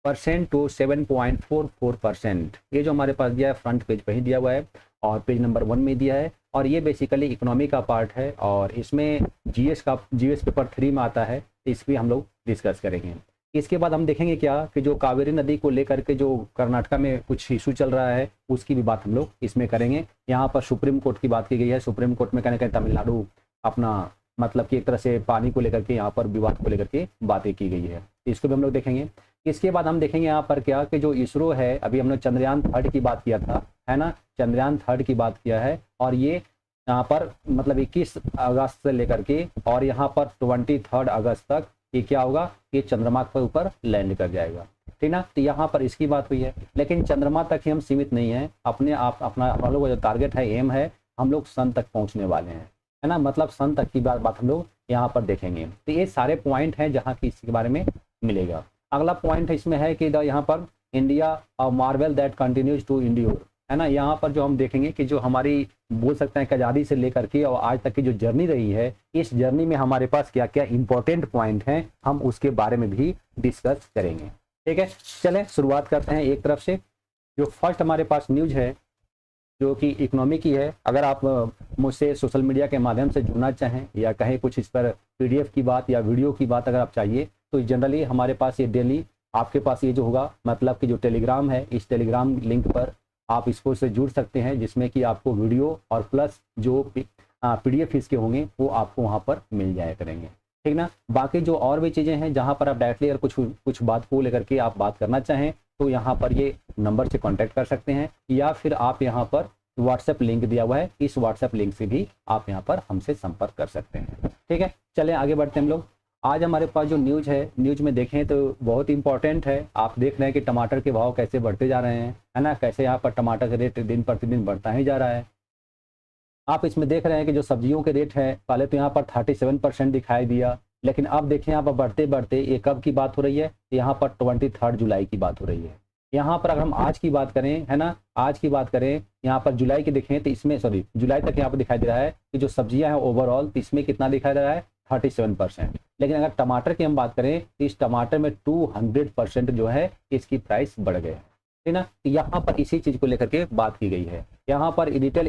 Percent to 7.44%। ये जो हमारे पास दिया है फ्रंट पेज पे ही दिया हुआ है और पेज नंबर 1 में दिया है, और ये बेसिकली इकोनॉमी का पार्ट है और इसमें जीएस पेपर 3 में आता है, इस पर हम लोग डिस्कस करेंगे। इसके बाद हम देखेंगे क्या कि जो कावेरी नदी को लेकर के जो कर्नाटका में कुछ इशू चल रहा है उसकी भी बात हम लोग इसमें करेंगे। यहाँ पर सुप्रीम कोर्ट की बात की गई है, सुप्रीम कोर्ट में कहीं तमिलनाडु अपना मतलब कि एक तरह से पानी को लेकर के यहाँ पर विवाद को लेकर के बातें की गई है, इसको भी हम लोग देखेंगे। इसके बाद हम देखेंगे यहाँ पर क्या कि जो इसरो है, अभी हमने चंद्रयान 3 की बात किया था, है ना, चंद्रयान 3 की बात किया है, और ये यहाँ पर मतलब 21 अगस्त से लेकर के और यहाँ पर 23 अगस्त तक ये क्या होगा, ये चंद्रमा के ऊपर लैंड कर जाएगा, ठीक ना। तो यहाँ पर इसकी बात हुई है, लेकिन चंद्रमा तक ही हम सीमित नहीं है, अपने आप अपना हम लोग का जो टारगेट है, एम है, हम लोग सन तक पहुँचने वाले हैं, है ना, मतलब सन तक की बात हम लोग यहाँ पर देखेंगे। तो ये सारे पॉइंट हैं जहाँ की इसके बारे में मिलेगा। अगला पॉइंट इसमें है कि यहाँ पर इंडिया और marvel that continues to endure, है ना। यहाँ पर जो हम देखेंगे कि जो हमारी बोल सकते हैं कि आज़ादी से लेकर के और आज तक की जो जर्नी रही है, इस जर्नी में हमारे पास क्या क्या इंपॉर्टेंट पॉइंट हैं, हम उसके बारे में भी डिस्कस करेंगे, ठीक है। चलें शुरुआत करते हैं एक तरफ से। जो फर्स्ट हमारे पास न्यूज है जो कि इकोनॉमी की है, अगर आप मुझसे सोशल मीडिया के माध्यम से जुड़ना चाहें या कहीं कुछ इस पर पीडीएफ की बात या वीडियो की बात अगर आप चाहिए तो जनरली हमारे पास ये डेली आपके पास ये जो होगा, मतलब कि जो टेलीग्राम है, इस टेलीग्राम लिंक पर आप इसको से जुड़ सकते हैं, जिसमें कि आपको वीडियो और प्लस जो पीडीएफ इसके होंगे वो आपको वहाँ पर मिल जाया करेंगे, ठीक ना। बाकी जो और भी चीज़ें हैं जहाँ पर आप डायरेक्टली अगर कुछ बात को लेकर के आप बात करना चाहें तो यहाँ पर ये नंबर से कांटेक्ट कर सकते हैं, या फिर आप यहाँ पर व्हाट्सएप लिंक दिया हुआ है, इस व्हाट्सएप लिंक से भी आप यहाँ पर हमसे संपर्क कर सकते हैं, ठीक है। चलें आगे बढ़ते हैं हम लोग। आज हमारे पास जो न्यूज़ है, न्यूज़ में देखें तो बहुत इंपॉर्टेंट है। आप देख रहे हैं कि टमाटर के भाव कैसे बढ़ते जा रहे हैं, है ना, कैसे यहाँ पर टमाटर का रेट दिन प्रतिदिन बढ़ता ही जा रहा है। आप इसमें देख रहे हैं कि जो सब्जियों के रेट है, पहले तो यहाँ पर 37% दिखाई दिया, लेकिन अब देखें यहाँ पर बढ़ते बढ़ते ये कब की बात हो रही है, यहाँ पर 23 जुलाई की बात हो रही है। यहाँ पर अगर हम आज की बात करें, है ना, आज की बात करें, यहाँ पर जुलाई की देखें तो इसमें जुलाई तक यहाँ पर दिखाई दे रहा है कि जो सब्जियां हैं ओवरऑल, तो इसमें कितना दिखाई दे रहा है, 37%। लेकिन अगर टमाटर की हम बात करें तो इस टमाटर में 200% जो है इसकी प्राइस बढ़ गए, ठीक ना। तो यहाँ पर इसी चीज को लेकर के बात की गई है। यहाँ पर retail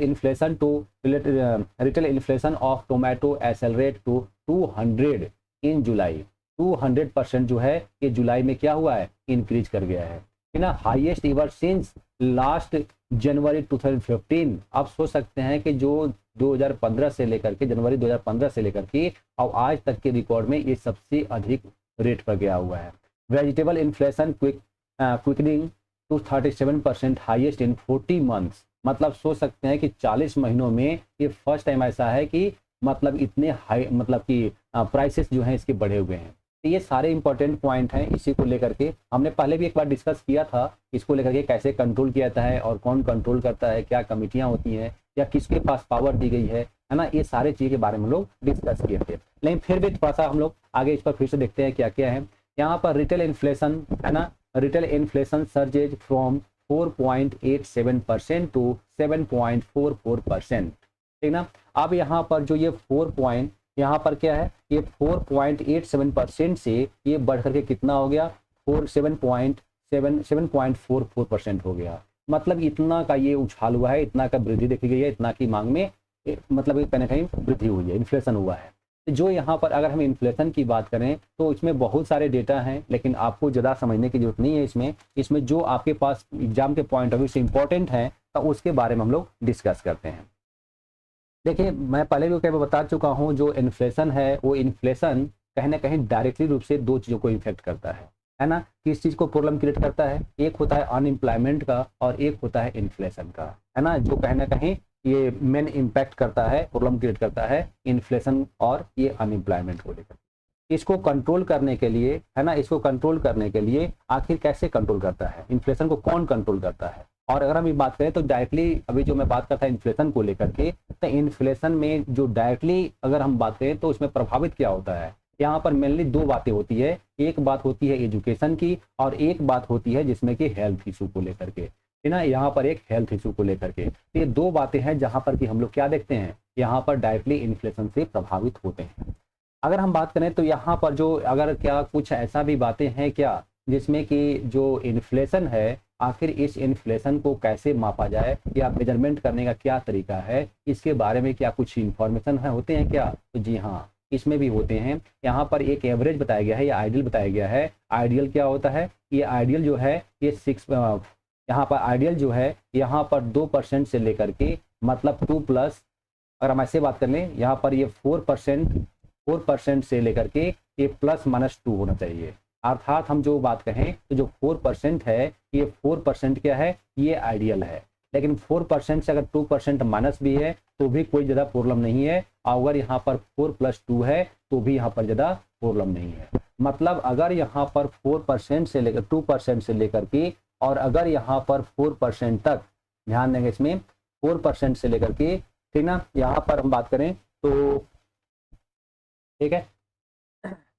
inflation of tomato accelerate to 200 in July. 200% जो है ये जुलाई में क्या हुआ है, इंक्रीज कर गया है ना, हाईएस्ट एवर सिंस लास्ट जनवरी 2015। आप सोच सकते हैं कि जो 2015 से लेकर के जनवरी 2015 से लेकर के और आज तक के रिकॉर्ड में ये सबसे अधिक रेट पर गया हुआ है। Vegetable inflation quickening to 37%, highest in 40 months. मतलब सोच सकते हैं कि 40 महीनों में ये फर्स्ट टाइम ऐसा है कि मतलब इतने हाई मतलब कि प्राइसेस जो हैं इसके बढ़े हुए हैं। तो ये सारे इंपॉर्टेंट पॉइंट हैं, इसी को लेकर के हमने पहले भी एक बार डिस्कस किया था, इसको लेकर के कैसे कंट्रोल किया जाता है और कौन कंट्रोल करता है, क्या कमिटियां होती हैं या किसके पास पावर दी गई है ना, ये सारे चीज़ के बारे में हम लोग डिस्कस किए थे। लेकिन फिर भी थोड़ा सा हम लोग आगे इस पर फिर से देखते हैं क्या क्या है। यहाँ पर रिटेल इन्फ्लेशन, है ना, retail inflation surges from 4.87% to 7.44%, ठीक ना। अब यहाँ पर जो ये 4 यहाँ पर क्या है, ये 4.87% से ये बढ़ करके कितना हो गया, 7.44% हो गया। मतलब इतना का ये उछाल हुआ है, इतना का वृद्धि देखी गई है, इतना की मांग में मतलब कहीं ना कहीं वृद्धि हुई है, इन्फ्लेशन हुआ है। जो यहाँ पर अगर हम इन्फ्लेशन की बात करें तो इसमें बहुत सारे डेटा हैं, लेकिन आपको ज़्यादा समझने की जरूरत नहीं है। इसमें जो आपके पास एग्जाम के पॉइंट ऑफ व्यू से इंपॉर्टेंट है तो उसके बारे में हम लोग डिस्कस करते हैं। देखिए, मैं पहले भी कई बार बता चुका हूँ, जो इन्फ्लेशन है वो इन्फ्लेशन कहीं ना कहीं डायरेक्टली रूप से दो चीज़ों को इफेक्ट करता है ना। किस चीज़ को प्रॉब्लम क्रिएट करता है, एक होता है अनएम्प्लॉयमेंट का और एक होता है इन्फ्लेशन का, है ना, जो कहीं ना कहीं ये मेन इम्पैक्ट करता है, प्रॉब्लम क्रिएट करता है इन्फ्लेशन और ये अनएम्प्लॉयमेंट को लेकर। इसको कंट्रोल करने के लिए, है ना, इसको कंट्रोल करने के लिए आखिर कैसे कंट्रोल करता है, इन्फ्लेशन को कौन कंट्रोल करता है। और अगर हम ये बात करें तो डायरेक्टली अभी जो मैं बात करता है इन्फ्लेशन को लेकर के, तो इन्फ्लेशन में जो डायरेक्टली अगर हम बात करें तो उसमें प्रभावित क्या होता है, यहाँ पर मेनली दो बातें होती है। एक बात होती है एजुकेशन की और एक बात होती है जिसमें कि हेल्थ इशू को लेकर के, है ना, यहाँ पर एक हेल्थ इशू को लेकर के। तो ये दो बातें हैं जहाँ पर कि हम लोग क्या देखते हैं, यहाँ पर डायरेक्टली इन्फ्लेशन से प्रभावित होते हैं। अगर हम बात करें तो यहाँ पर जो अगर क्या कुछ ऐसा भी बातें हैं क्या जिसमें कि जो इन्फ्लेशन है, आखिर इस इन्फ्लेशन को कैसे मापा जाए या मेजरमेंट करने का क्या तरीका है, इसके बारे में क्या कुछ इन्फॉर्मेशन है होते हैं क्या? तो जी हाँ, इसमें भी होते हैं। यहाँ पर एक एवरेज बताया गया है या आइडियल बताया गया है। आइडियल क्या होता है? ये आइडियल जो है ये यहाँ पर आइडियल जो है यहाँ पर 2% से लेकर के मतलब 2 प्लस, अगर हम ऐसे बात कर लें यहाँ पर ये 4% से लेकर के ये ±2 होना चाहिए। अर्थात हम जो बात कहें तो जो 4% है, ये 4% क्या है? ये आइडियल है। लेकिन 4% से अगर 2% माइनस भी है तो भी कोई ज़्यादा प्रॉब्लम नहीं है। अगर यहाँ पर 4 + 2 है तो भी यहाँ पर ज़्यादा प्रॉब्लम नहीं है। मतलब अगर यहाँ पर 4% से लेकर 2% से लेकर के, और अगर यहाँ पर 4% तक, ध्यान देंगे इसमें 4% से लेकर के, ठीक ना, यहाँ पर हम बात करें तो ठीक है।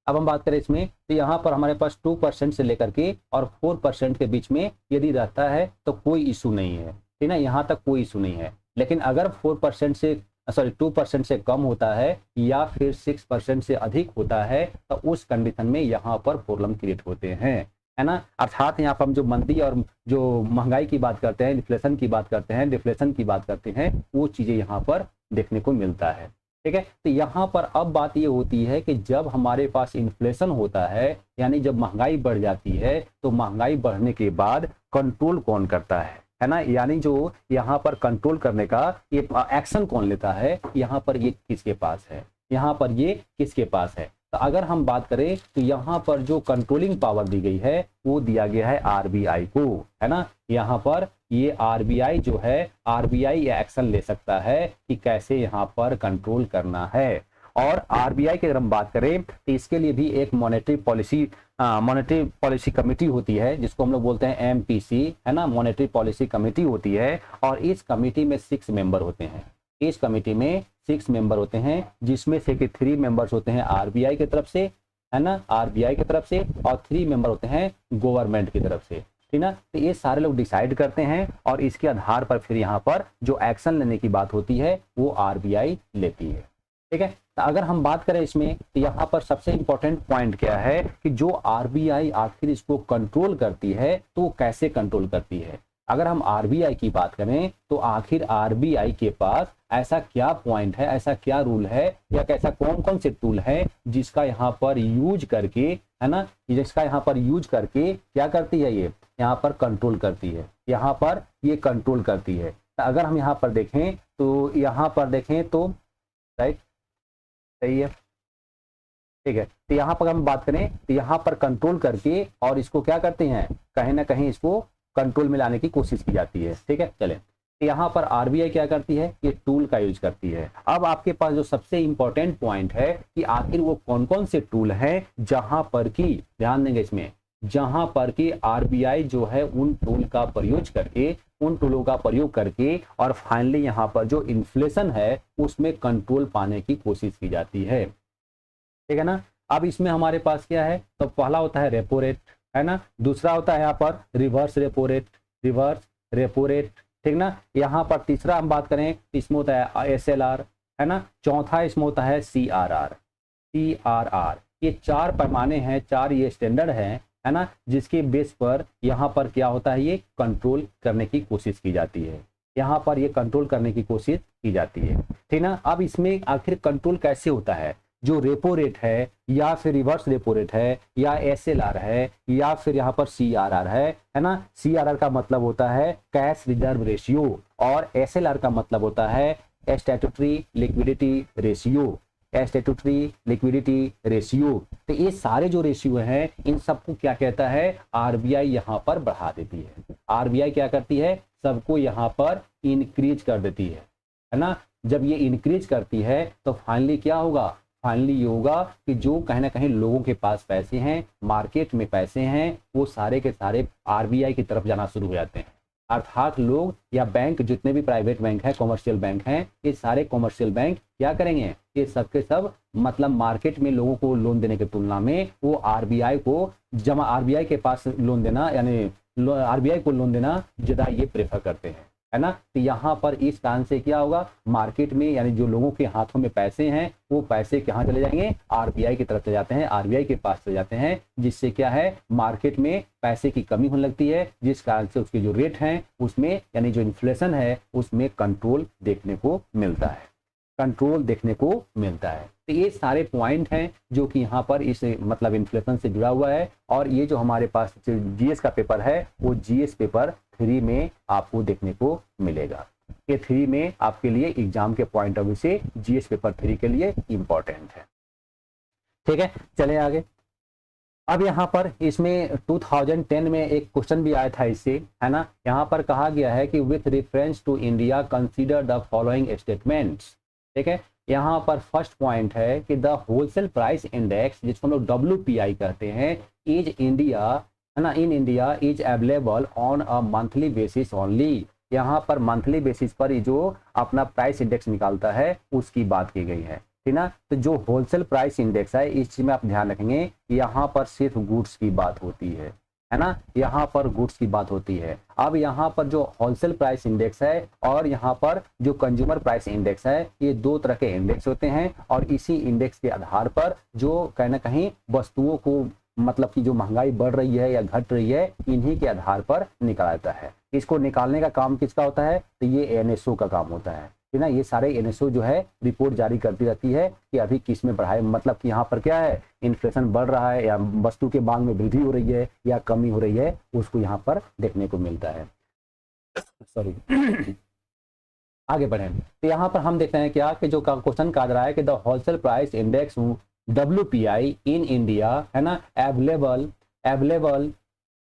अब हम बात करें इसमें तो यहाँ पर हमारे पास 2% से लेकर के और 4% के बीच में यदि रहता है तो कोई इशू नहीं है, ठीक ना, यहाँ तक कोई इशू नहीं है। लेकिन अगर 4% से 2% से कम होता है या फिर 6% से अधिक होता है तो उस कंडीशन में यहाँ पर प्रॉब्लम क्रिएट होते हैं, है ना। अर्थात यहाँ पर हम जो मंदी और जो महंगाई की बात करते हैं, इन्फ्लेशन की बात करते हैं, डिफ्लेशन की बात करते हैं, वो चीज़ें यहाँ पर देखने को मिलता है, ठीक है। तो यहाँ पर अब बात ये होती है कि जब हमारे पास इन्फ्लेशन होता है, यानी जब महंगाई बढ़ जाती है, तो महंगाई बढ़ने के बाद कंट्रोल कौन करता है ना, यानी जो यहाँ पर कंट्रोल करने का ये एक्शन कौन लेता है, यहाँ पर ये किसके पास है, यहाँ पर ये किसके पास है। तो अगर हम बात करें तो यहाँ पर जो कंट्रोलिंग पावर दी गई है वो दिया गया है आरबीआई को, है ना। यहाँ पर ये आरबीआई जो है, आरबीआई ये एक्शन ले सकता है कि कैसे यहाँ पर कंट्रोल करना है। और आरबीआई की अगर हम बात करें तो इसके लिए भी एक मॉनेटरी पॉलिसी कमेटी होती है, जिसको हम लोग बोलते हैं एमपीसी, है ना, मॉनेटरी पॉलिसी कमेटी होती है। और इस कमेटी में 6 मेंबर होते हैं, इस कमेटी में 6 मेंबर होते हैं, जिसमें से कि 3 मेंबर्स होते हैं आरबीआई की तरफ से, है ना, आरबीआई की तरफ से, और 3 मेंबर होते हैं गवर्नमेंट की तरफ से, ठीक ना। तो ये सारे लोग डिसाइड करते हैं और इसके आधार पर फिर यहाँ पर जो एक्शन लेने की बात होती है वो आरबीआई लेती है, ठीक है। तो अगर हम बात करें इसमें तो यहाँ पर सबसे इंपॉर्टेंट पॉइंट क्या है कि जो आरबीआई आखिर इसको कंट्रोल करती है तो वो कैसे कंट्रोल करती है। अगर हम आरबीआई की बात करें तो आखिर आरबीआई के पास ऐसा क्या पॉइंट है, ऐसा क्या रूल है, या कैसा कौन कौन से टूल है जिसका यहाँ पर यूज करके, है ना, जिसका यहाँ पर यूज करके क्या करती है, ये यहाँ पर कंट्रोल करती है, यहाँ पर ये कंट्रोल करती है। तो अगर हम यहाँ पर देखें तो यहाँ पर देखें तो राइट, सही है, ठीक है। तो यहाँ पर हम बात करें तो यहाँ पर कंट्रोल करके और इसको क्या करते हैं, कहीं ना कहीं इसको कंट्रोल में लाने की कोशिश की जाती है, ठीक है। चले, तो यहाँ पर आरबीआई क्या करती है, ये टूल का यूज करती है। अब आपके पास जो सबसे इंपॉर्टेंट पॉइंट है कि आखिर वो कौन कौन से टूल हैं जहां पर कि, ध्यान देंगे इसमें, जहां पर कि आरबीआई जो है उन टूल का प्रयोग करके, उन टूलों का प्रयोग करके और फाइनली यहाँ पर जो इन्फ्लेशन है उसमें कंट्रोल पाने की कोशिश की जाती है, ठीक है ना। अब इसमें हमारे पास क्या है, तो पहला होता है रेपो रेट, है ना, दूसरा होता है यहाँ पर रिवर्स रेपो रेट, ठीक ना। यहाँ पर तीसरा हम बात करें तो इसमें होता है एसएलआर, है ना। चौथा इसमें होता है सीआरआर। ये 4 पैमाने हैं, 4 ये स्टैंडर्ड हैं, है ना, जिसके बेस पर यहाँ पर क्या होता है, ये कंट्रोल करने की कोशिश की जाती है, यहाँ पर ये कंट्रोल करने की कोशिश की जाती है, ठीक ना। अब इसमें आखिर कंट्रोल कैसे होता है, जो रेपो रेट है या फिर रिवर्स रेपो रेट है या एसएलआर है या फिर यहाँ पर सीआरआर है ना। सीआरआर का मतलब होता है कैश रिजर्व रेशियो और एसएलआर का मतलब होता है स्टैट्यूटरी लिक्विडिटी रेशियो। तो ये सारे जो रेशियो हैं इन सबको क्या कहता है, आरबीआई यहाँ पर बढ़ा देती है। आरबीआई क्या करती है, सबको यहाँ पर इंक्रीज कर देती है ना। जब ये इंक्रीज करती है तो फाइनली क्या होगा, फाइनली ये होगा कि जो कहीं ना कहीं लोगों के पास पैसे हैं, मार्केट में पैसे हैं, वो सारे के सारे आरबीआई की तरफ जाना शुरू हो जाते हैं। अर्थात लोग या बैंक, जितने भी प्राइवेट बैंक हैं, कॉमर्शियल बैंक हैं, ये सारे कॉमर्शियल बैंक क्या करेंगे, ये सब के सब मतलब मार्केट में लोगों को लोन देने की तुलना में वो आरबीआई के पास लोन देना, यानी आरबीआई को लोन देना ज़्यादा ये प्रेफर करते हैं। है ना। तो यहाँ पर इस कारण से क्या होगा, मार्केट में यानी जो लोगों के हाथों में पैसे हैं वो पैसे कहाँ चले जाएंगे, आरबीआई की तरफ चले जाते हैं, आरबीआई के पास चले जाते हैं, जिससे क्या है मार्केट में पैसे की कमी होने लगती है, जिस कारण से उसके जो रेट हैं उसमें यानी जो इन्फ्लेशन है उसमें कंट्रोल देखने को मिलता है, कंट्रोल देखने को मिलता है। तो ये सारे पॉइंट हैं जो कि यहाँ पर इस मतलब इन्फ्लेशन से जुड़ा हुआ है। और ये जो हमारे पास जीएस का पेपर है वो जीएस पेपर 3 में आपको देखने को मिलेगा। ये 3 में आपके लिए एग्जाम के पॉइंट ऑफ व्यू से जीएस पेपर 3 के लिए इंपॉर्टेंट है। ठीक है, चले आगे। अब यहाँ पर इसमें 2010 में एक क्वेश्चन भी आया था इससे, है ना। यहाँ पर कहा गया है कि with reference to India consider the following statements. ठीक है, यहाँ पर फर्स्ट पॉइंट है कि द होलसेल प्राइस इंडेक्स जिसको हम लोग WPI कहते हैं इज इंडिया, है ना, in India is available on a monthly basis only. यहाँ पर मंथली बेसिस पर जो अपना प्राइस इंडेक्स निकालता है उसकी बात की गई है, ठीक ना। तो जो होलसेल प्राइस इंडेक्स है इस चीज में आप ध्यान रखेंगे, यहाँ पर सिर्फ गुड्स की बात होती है ना, यहाँ पर गुड्स की बात होती है। अब यहाँ पर जो होलसेल प्राइस इंडेक्स है और यहाँ पर जो कंज्यूमर प्राइस इंडेक्स है ये दो तरह के इंडेक्स होते हैं और इसी इंडेक्स के आधार पर जो कहीं ना कहीं वस्तुओं को मतलब कि जो महंगाई बढ़ रही है या घट रही है इन्हीं के आधार पर निकाला जाता है। इसको निकालने का काम किसका होता है, तो ये एनएसओ का काम होता है, ठीक ना। ये सारे एनएसओ जो है रिपोर्ट जारी करती रहती है कि अभी किस में बढ़ाए, मतलब कि यहाँ पर क्या है इन्फ्लेशन बढ़ रहा है या वस्तु के मांग में वृद्धि हो रही है या कमी हो रही है, उसको यहाँ पर देखने को मिलता है। सॉरी आगे बढ़े तो यहाँ पर हम देखते हैं क्या कि जो क्वेश्चन कहा जा रहा है कि the wholesale price index WPI in India, है ना, available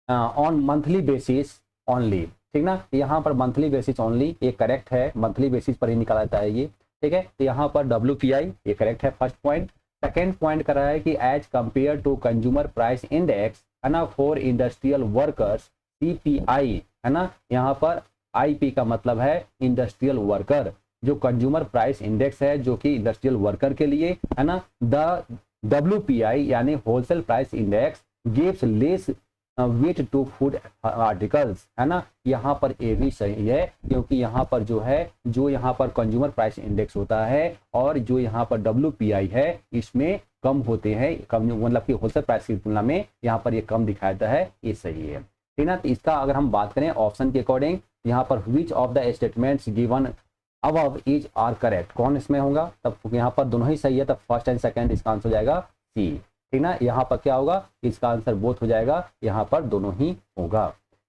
on monthly basis only, ठीक ना। यहाँ पर मंथली बेसिस ओनली ये करेक्ट है, मंथली बेसिस पर ही निकाला जाता है ये, ठीक है। तो यहाँ पर WPI ये करेक्ट है फर्स्ट पॉइंट। सेकेंड पॉइंट कर रहा है कि as compared to consumer price index, है ना, फॉर इंडस्ट्रियल वर्कर्स CPI, है ना, यहाँ पर IP का मतलब है इंडस्ट्रियल वर्कर, जो कंज्यूमर प्राइस इंडेक्स है जो कि इंडस्ट्रियल वर्कर के लिए, है ना। द WPI यानी wholesale price index gives less weight to food articles, है ना। यहाँ पर ये भी सही है क्योंकि यहाँ पर जो है जो यहाँ पर कंज्यूमर प्राइस इंडेक्स होता है और जो यहाँ पर WPI है इसमें कम होते हैं, कम मतलब कि होलसेल प्राइस की तुलना में यहाँ पर ये कम दिखाता है, ये सही है, ठीक ना। तो इसका अगर हम बात करें ऑप्शन के अकॉर्डिंग यहाँ पर which of the statements given above is are correct, कौन इसमें होगा, तब यहाँ पर दोनों ही सही है, तब फर्स्ट एंड सेकंड इसका आंसर हो जाएगा सी, ठीक ना। यहाँ पर क्या होगा, इसका आंसर बोथ हो जाएगा, यहाँ पर दोनों ही होगा,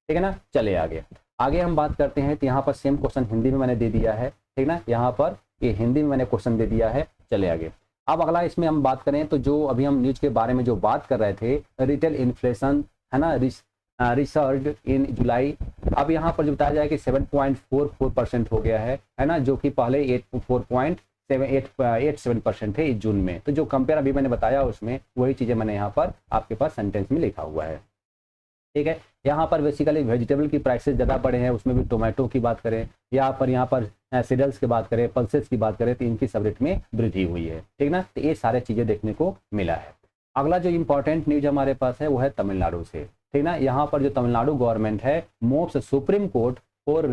ठीक है ना। चले आगे आगे हम बात करते हैं। तो यहाँ पर सेम क्वेश्चन हिंदी में मैंने दे दिया है, ठीक ना, यहाँ पर ये हिंदी में मैंने क्वेश्चन दे दिया है। चले आगे अब अगला इसमें हम बात करें तो जो अभी हम न्यूज के बारे में जो बात कर रहे थे रिटेल इन्फ्लेशन, है ना, रिसर्च इन जुलाई, अब यहाँ पर जो बताया जाए कि 7.44% हो गया है ना, जो कि पहले 4.87% थे इस जून में। तो जो कंपेयर अभी मैंने बताया उसमें वही चीजें मैंने यहाँ पर आपके पास सेंटेंस में लिखा हुआ है, ठीक है। यहाँ पर बेसिकली वेजिटेबल की प्राइसेस ज़्यादा बढ़े हैं, उसमें भी टोमेटो की बात करें या पर यहाँ पर सीरियल्स की बात करें, पल्सेस की बात करें तो इनकी सब रेट में वृद्धि हुई है, ठीक ना। तो ये सारे चीज़ें देखने को मिला है। अगला जो इंपॉर्टेंट न्यूज हमारे पास है वो है तमिलनाडु से, ठीक ना। यहाँ पर जो तमिलनाडु गवर्नमेंट है moves supreme court for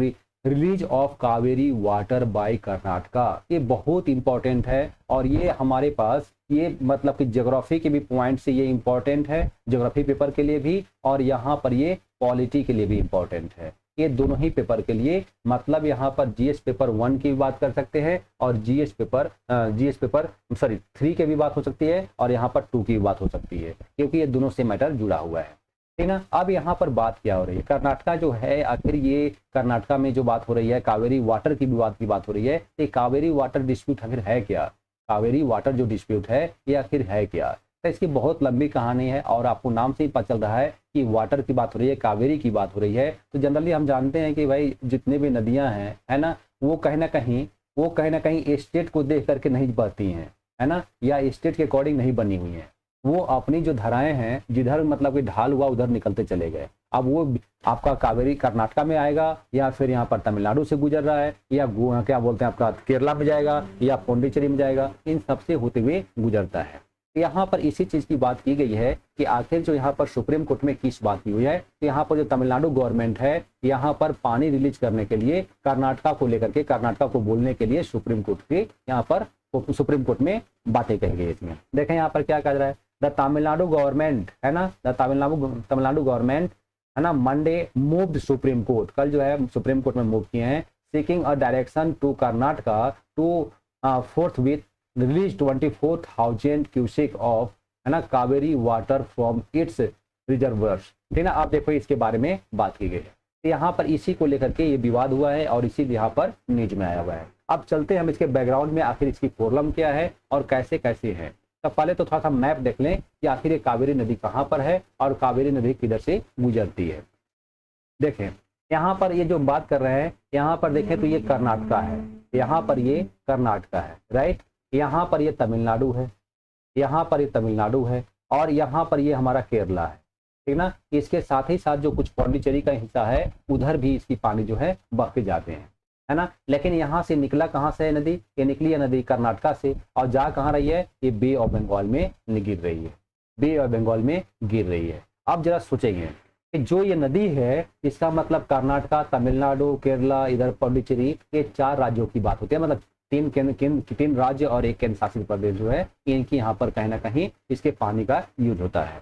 release of Kaveri water bye Karnataka, ये बहुत इंपॉर्टेंट है और ये हमारे पास ये मतलब कि ज्योग्राफी के भी पॉइंट से ये इंपॉर्टेंट है, ज्योग्राफी पेपर के लिए भी और यहाँ पर ये पॉलिटी के लिए भी इंपॉर्टेंट है, ये दोनों ही पेपर के लिए। मतलब यहाँ पर जीएस पेपर 1 की भी बात कर सकते हैं और जीएस पेपर 3 की भी बात हो सकती है और यहाँ पर 2 की भी बात हो सकती है, क्योंकि ये दोनों से मैटर जुड़ा हुआ है, ठीक ना। अब यहाँ पर बात क्या हो रही है, कर्नाटका जो है, आखिर ये कर्नाटका में जो बात हो रही है कावेरी वाटर की बात हो रही है, तो कावेरी वाटर डिस्प्यूट आखिर है क्या, कावेरी वाटर जो डिस्प्यूट है ये आखिर है क्या। तो इसकी बहुत लंबी कहानी है और आपको नाम से ही पता चल रहा है कि वाटर की बात हो रही है, कावेरी की बात हो रही है। तो जनरली हम जानते हैं कि भाई जितने भी नदियां हैं, है ना, वो कहीं ना कहीं स्टेट को देख करके नहीं बहती हैं, है ना, या स्टेट के अकॉर्डिंग नहीं बनी हुई हैं, वो अपनी जो धाराएं हैं जिधर मतलब कि ढाल हुआ उधर निकलते चले गए। अब वो आपका कावेरी कर्नाटका में आएगा या फिर यहाँ पर तमिलनाडु से गुजर रहा है या क्या बोलते हैं आपका केरला में जाएगा या पौंडीचेरी में जाएगा, इन सबसे होते हुए गुजरता है, यहाँ पर इसी चीज की बात की गई है कि आखिर जो यहाँ पर सुप्रीम कोर्ट में किस बात की हुई है, तो यहाँ पर जो तमिलनाडु गवर्नमेंट है यहाँ पर पानी रिलीज करने के लिए कर्नाटका को लेकर के, कर्नाटका को बोलने के लिए सुप्रीम कोर्ट के यहाँ पर सुप्रीम कोर्ट में बातें कही गई। इसमें देखें यहाँ पर क्या कह रहा है, द तमिलनाडु गवर्नमेंट है ना, द तमिलनाडु गवर्नमेंट है ना, मंडे मूव्ड सुप्रीम कोर्ट, कल जो है सुप्रीम कोर्ट में मूव किए हैं, seeking a direction to Karnataka to forthwith release 24,000 cusec of है ना Kaveri water from its reservoirs. ठीक ना, आप देखो इसके बारे में बात की गई है। तो यहाँ पर इसी को लेकर के ये विवाद हुआ है और इसी यहाँ पर न्यूज में आया हुआ है। अब चलते हैं हम इसके बैकग्राउंड में, आखिर इसकी प्रॉब्लम क्या है और कैसे कैसे है। तो पहले तो थोड़ा सा मैप देख लें कि आखिर ये कावेरी नदी कहाँ पर है और कावेरी नदी किधर से गुजरती है। देखें यहाँ पर ये जो बात कर रहे हैं, यहाँ पर देखें तो ये कर्नाटका है, यहाँ पर ये कर्नाटका है, राइट, यहाँ पर ये तमिलनाडु है, यहाँ पर ये तमिलनाडु है और यहाँ पर ये हमारा केरला है। ठीक ना, इसके साथ ही साथ जो कुछ पौंडीचेरी का हिस्सा है उधर भी इसकी पानी जो है बह के जाते हैं, है ना। लेकिन यहाँ से निकला कहाँ से है नदी, ये निकली है नदी कर्नाटका से और जा कहाँ रही है, ये बे ऑफ बंगाल में गिर रही है, बे ऑफ बंगाल में गिर रही है। अब जरा सोचेंगे कि जो ये नदी है इसका मतलब कर्नाटका, तमिलनाडु, केरला, इधर पौंडीचेरी, ये 4 राज्यों की बात होती है, मतलब 3 राज्य और 1 केंद्र शासित प्रदेश जो है इनकी यहाँ पर कहीं ना कहीं इसके पानी का यूज होता है।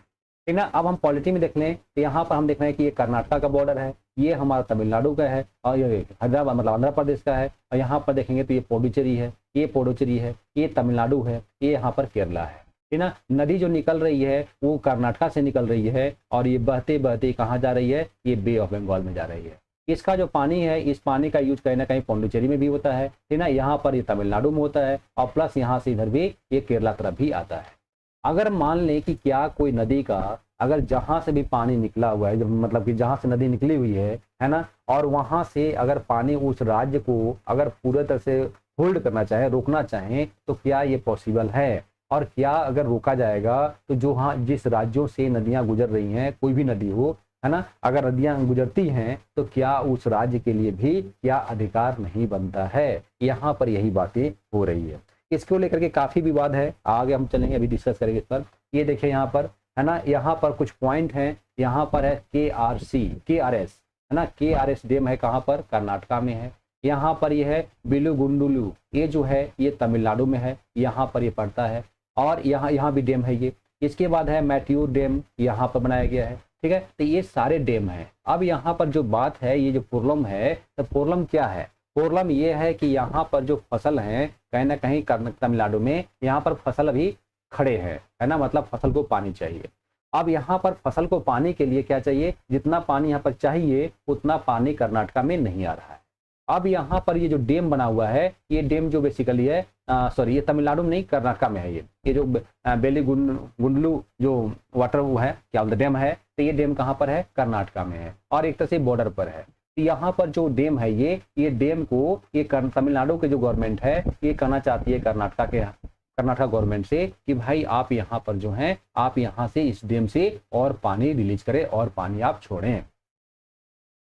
ठीक ना, अब हम पॉलिटी में देख लें तो यहाँ पर हम देख रहे हैं कि ये कर्नाटका का बॉर्डर है, ये हमारा तमिलनाडु का है और ये हैदराबाद मतलब आंध्र प्रदेश का है, और यहाँ पर देखेंगे तो ये पौडुचेरी है, ये पौडुचेरी है, ये तमिलनाडु है, ये यहाँ पर केरला है। ठीक ना, नदी जो निकल रही है वो कर्नाटका से निकल रही है और ये बहते बहते कहाँ जा रही है, ये बे ऑफ बंगाल में जा रही है। इसका जो पानी है इस पानी का यूज कहीं ना कहीं पौंडुचेरी में भी होता है, ठीक ना, यहाँ पर ये तमिलनाडु में होता है और प्लस यहाँ से इधर भी ये केरला तरफ भी आता है। अगर मान लें कि क्या कोई नदी का अगर जहाँ से भी पानी निकला हुआ है, मतलब कि जहाँ से नदी निकली हुई है ना, और वहाँ से अगर पानी उस राज्य को अगर पूरे तरह से होल्ड करना चाहे, रोकना चाहें, तो क्या ये पॉसिबल है, और क्या अगर रोका जाएगा तो जो हाँ जिस राज्यों से नदियाँ गुजर रही हैं, कोई भी नदी हो, है ना, अगर नदियाँ गुजरती हैं तो क्या उस राज्य के लिए भी क्या अधिकार नहीं बनता है। यहाँ पर यही बातें हो रही है, इसको लेकर के काफी विवाद है, आगे हम चलेंगे, अभी डिस्कस करेंगे इस पर। ये देखिए यहाँ पर है ना, यहाँ पर कुछ पॉइंट हैं, यहाँ पर है KRS है ना, KRS डैम है कहाँ पर, कर्नाटका में है। यहाँ पर ये है बिलुगुंडलू, ये जो है ये तमिलनाडु में है, यहाँ पर ये पड़ता है, और यहाँ भी डैम है ये। इसके बाद है मैट्यूर डैम, यहाँ पर बनाया गया है। ठीक है, तो ये सारे डैम हैं। अब यहाँ पर जो बात है, ये जो प्रॉब्लम है, तो प्रॉब्लम क्या है, प्रॉब्लम ये है कि यहाँ पर जो फसल है कहीं ना कहीं तमिलनाडु में यहाँ पर फसल अभी खड़े हैं, है ना, मतलब फसल को पानी चाहिए। अब यहाँ पर फसल को पानी के लिए क्या चाहिए, जितना पानी यहाँ पर चाहिए उतना पानी कर्नाटका में नहीं आ रहा है। अब यहाँ पर ये जो डैम बना हुआ है, ये डैम जो बेसिकली है सॉरी ये तमिलनाडु में नहीं कर्नाटका में है, ये जो बेलीगुंडलू जो वाटर वो है क्या बोलते डैम है, तो ये डैम कहाँ पर है, कर्नाटका में है और एक तरह से बॉर्डर पर है। तो यहाँ पर जो डैम है ये डैम को ये तमिलनाडु के जो गवर्नमेंट है ये कहना चाहती है कर्नाटका गवर्नमेंट से कि भाई आप यहाँ पर जो है आप यहाँ से इस डैम से और पानी रिलीज करें और पानी आप छोड़ें,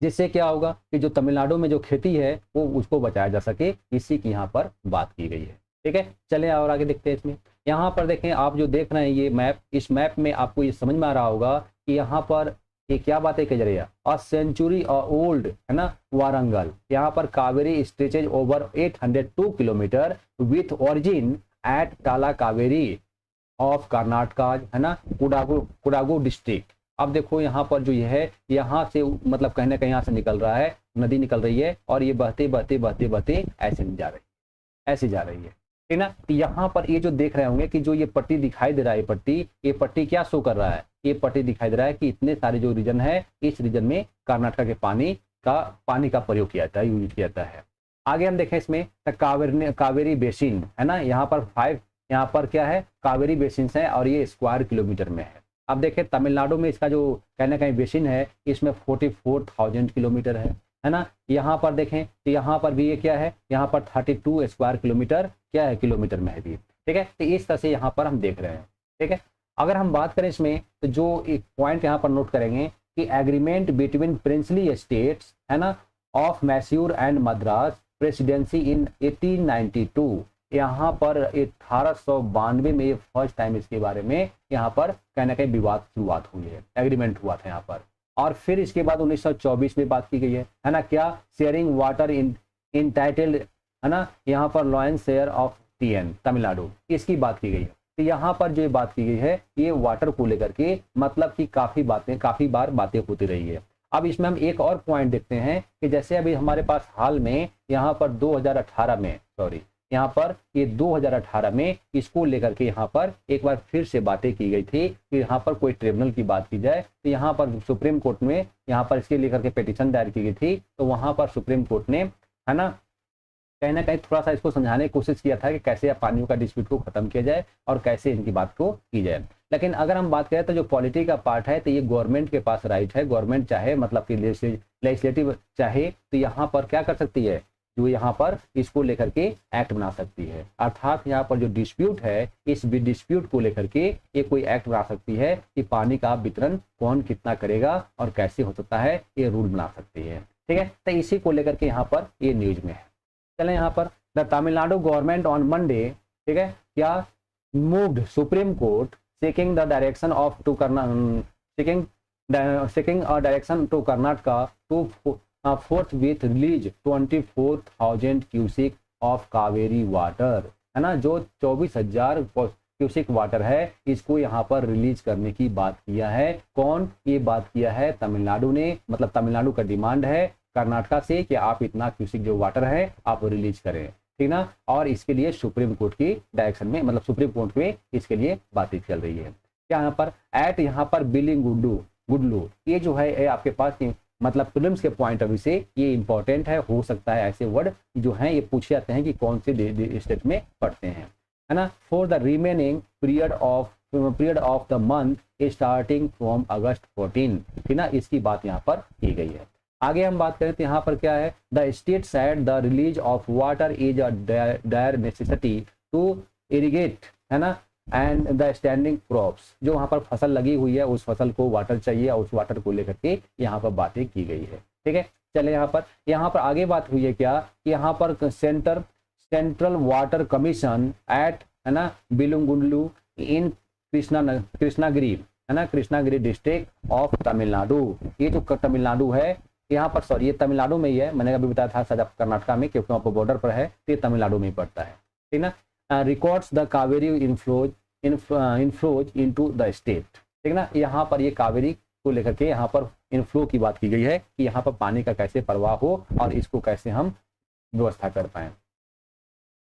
जिससे क्या होगा कि जो तमिलनाडु में जो खेती है वो उसको बचाया जा सके, इसी की यहाँ पर बात की गई है। ठीक है, चलें और आगे देखते हैं इसमें। यहाँ पर देखें, आप जो देख रहे हैं ये मैप, इस मैप में आपको ये समझ में आ रहा होगा कि यहाँ पर ये क्या बातें कह रही है, अ सेंचुरी ओल्ड है ना वारंगल, यहाँ पर Kaveri stretches over 802 kilometre with origin at टाला कावेरी ऑफ कर्नाटका है ना कुडागु डिस्ट्रिक्ट। अब देखो यहाँ पर जो ये है, यहाँ से मतलब कहीं ना कहीं यहाँ से निकल रहा है, नदी निकल रही है और ये बहते बहते बहते बहते ऐसे जा रही है, ऐसे जा रही है। ठीक ना, तो यहाँ पर ये जो देख रहे होंगे कि जो ये पट्टी दिखाई दे रहा है, ये पट्टी क्या शो कर रहा है, ये पट्टी दिखाई दे रहा है कि इतने सारे जो रीजन है, इस रीजन में कर्नाटका के पानी का प्रयोग किया जाता है, यूज किया जाता है। आगे हम देखें इसमें कावेरी बेसिन है ना, यहाँ पर 5 यहाँ पर क्या है कावेरी बेसिन है और ये स्क्वायर किलोमीटर में है। अब देखें तमिलनाडु में इसका जो कहना कहीं बेसिन है इसमें 44,000 किलोमीटर है ना। यहाँ पर देखें तो यहाँ पर भी ये क्या है, यहाँ पर 32 स्क्वायर किलोमीटर क्या है किलोमीटर में है भी। ठीक है, तो इस तरह से यहाँ पर हम देख रहे हैं। ठीक है, अगर हम बात करें इसमें तो जो एक पॉइंट यहाँ पर नोट करेंगे कि एग्रीमेंट बिटवीन प्रिंसली स्टेट्स है ना of Mysore and Madras presidency in 1892 यहाँ पर 1892 में ये फर्स्ट टाइम इसके बारे में यहाँ पर कहीं ना कहीं विवाद शुरुआत हुई है, एग्रीमेंट हुआ था यहाँ पर। और फिर इसके बाद 1924 में बात की गई है ना, क्या शेयरिंग वाटर इन टाइटल्ड, है ना, यहाँ पर lion share of TN Tamil Nadu, इसकी बात की गई है। तो यहाँ पर जो बात की गई है ये वाटर को लेकर के मतलब कि काफी बार बातें होती रही है। अब इसमें हम एक और पॉइंट देखते हैं कि जैसे अभी हमारे पास हाल में यहाँ पर 2018 में इसको लेकर के यहाँ पर एक बार फिर से बातें की गई थी कि यहाँ पर कोई ट्रिब्यूनल की बात की जाए। तो यहाँ पर सुप्रीम कोर्ट में यहाँ पर इसके लेकर के पिटीशन दायर की गई थी। तो वहाँ पर सुप्रीम कोर्ट ने, है ना, कहीं ना कहीं थोड़ा सा इसको समझाने की कोशिश किया था कि कैसे पानियों का डिस्प्यूट को खत्म किया जाए और कैसे इनकी बात को की जाए। लेकिन अगर हम बात करें तो जो पॉलिटी का पार्ट है तो ये गवर्नमेंट के पास राइट है। गवर्नमेंट चाहे मतलब कि लेजिस्लेटिव चाहे तो यहाँ पर क्या कर सकती है, जो यहाँ पर इसको लेकर के एक्ट बना सकती है। अर्थात यहाँ पर जो डिस्प्यूट है इस डिस्प्यूट को लेकर के ये कोई एक्ट बना सकती है कि पानी का वितरण कौन कितना करेगा और कैसे हो सकता है, ये रूल बना सकती है। ठीक है, तो इसी को लेकर के यहाँ पर ये न्यूज में है। चलें यहाँ पर the Tamil Nadu government on Monday, ठीक है, क्या moved supreme court seeking the direction of to seeking a direction to Karnataka to forthwith release 24,000 cubic of Kaveri water, है ना, जो 24,000 क्यूसिक वाटर है इसको यहाँ पर रिलीज करने की बात किया है। कौन ये बात किया है, तमिलनाडु ने, मतलब तमिलनाडु का डिमांड है कर्नाटका से कि आप इतना क्यूसिक जो वाटर है आप रिलीज करें, ठीक ना। और इसके लिए सुप्रीम कोर्ट की डायरेक्शन में, मतलब सुप्रीम कोर्ट में इसके लिए बातचीत चल रही है। क्या यहाँ पर एट यहाँ पर बिलिंग गुडलू ये जो है आपके पास मतलब फिल्म्स के पॉइंट ऑफ व्यू से ये इंपॉर्टेंट है। हो सकता है ऐसे वर्ड जो हैं ये पूछे जाते हैं कि कौन से स्टेट में पढ़ते हैं, है ना। For the remaining period of the month starting from अगस्त 14, ठीक ना, इसकी बात यहाँ पर की गई है। आगे हम बात करें तो यहाँ पर क्या है, the state side the release of water is a dire necessity to irrigate, है ना, एंड द स्टैंडिंग क्रॉप्स, जो वहाँ पर फसल लगी हुई है उस फसल को वाटर चाहिए और उस वाटर को लेकर के यहाँ पर बातें की गई है। ठीक है, चले यहाँ पर आगे बात हुई है क्या कि यहाँ पर सेंट्रल वाटर कमीशन एट, है ना, बिलुंगुंडलू इन कृष्णागिरी, है ना, कृष्णागिरी डिस्ट्रिक्ट ऑफ तमिलनाडु। ये जो तमिलनाडु है यहाँ पर, सॉरी ये तमिलनाडु में ही है, मैंने अभी बताया था शायद कर्नाटका में, क्योंकि वहाँ पर बॉर्डर पर है तो ये तमिलनाडु में ही पड़ता है, ठीक ना। Records the Kaveri inflows into the state, ठीक ना। यहाँ पर ये कावेरी को लेकर के यहाँ पर इनफ्लो की बात की गई है कि यहाँ पर पानी का कैसे प्रवाह हो और इसको कैसे हम व्यवस्था कर पाए।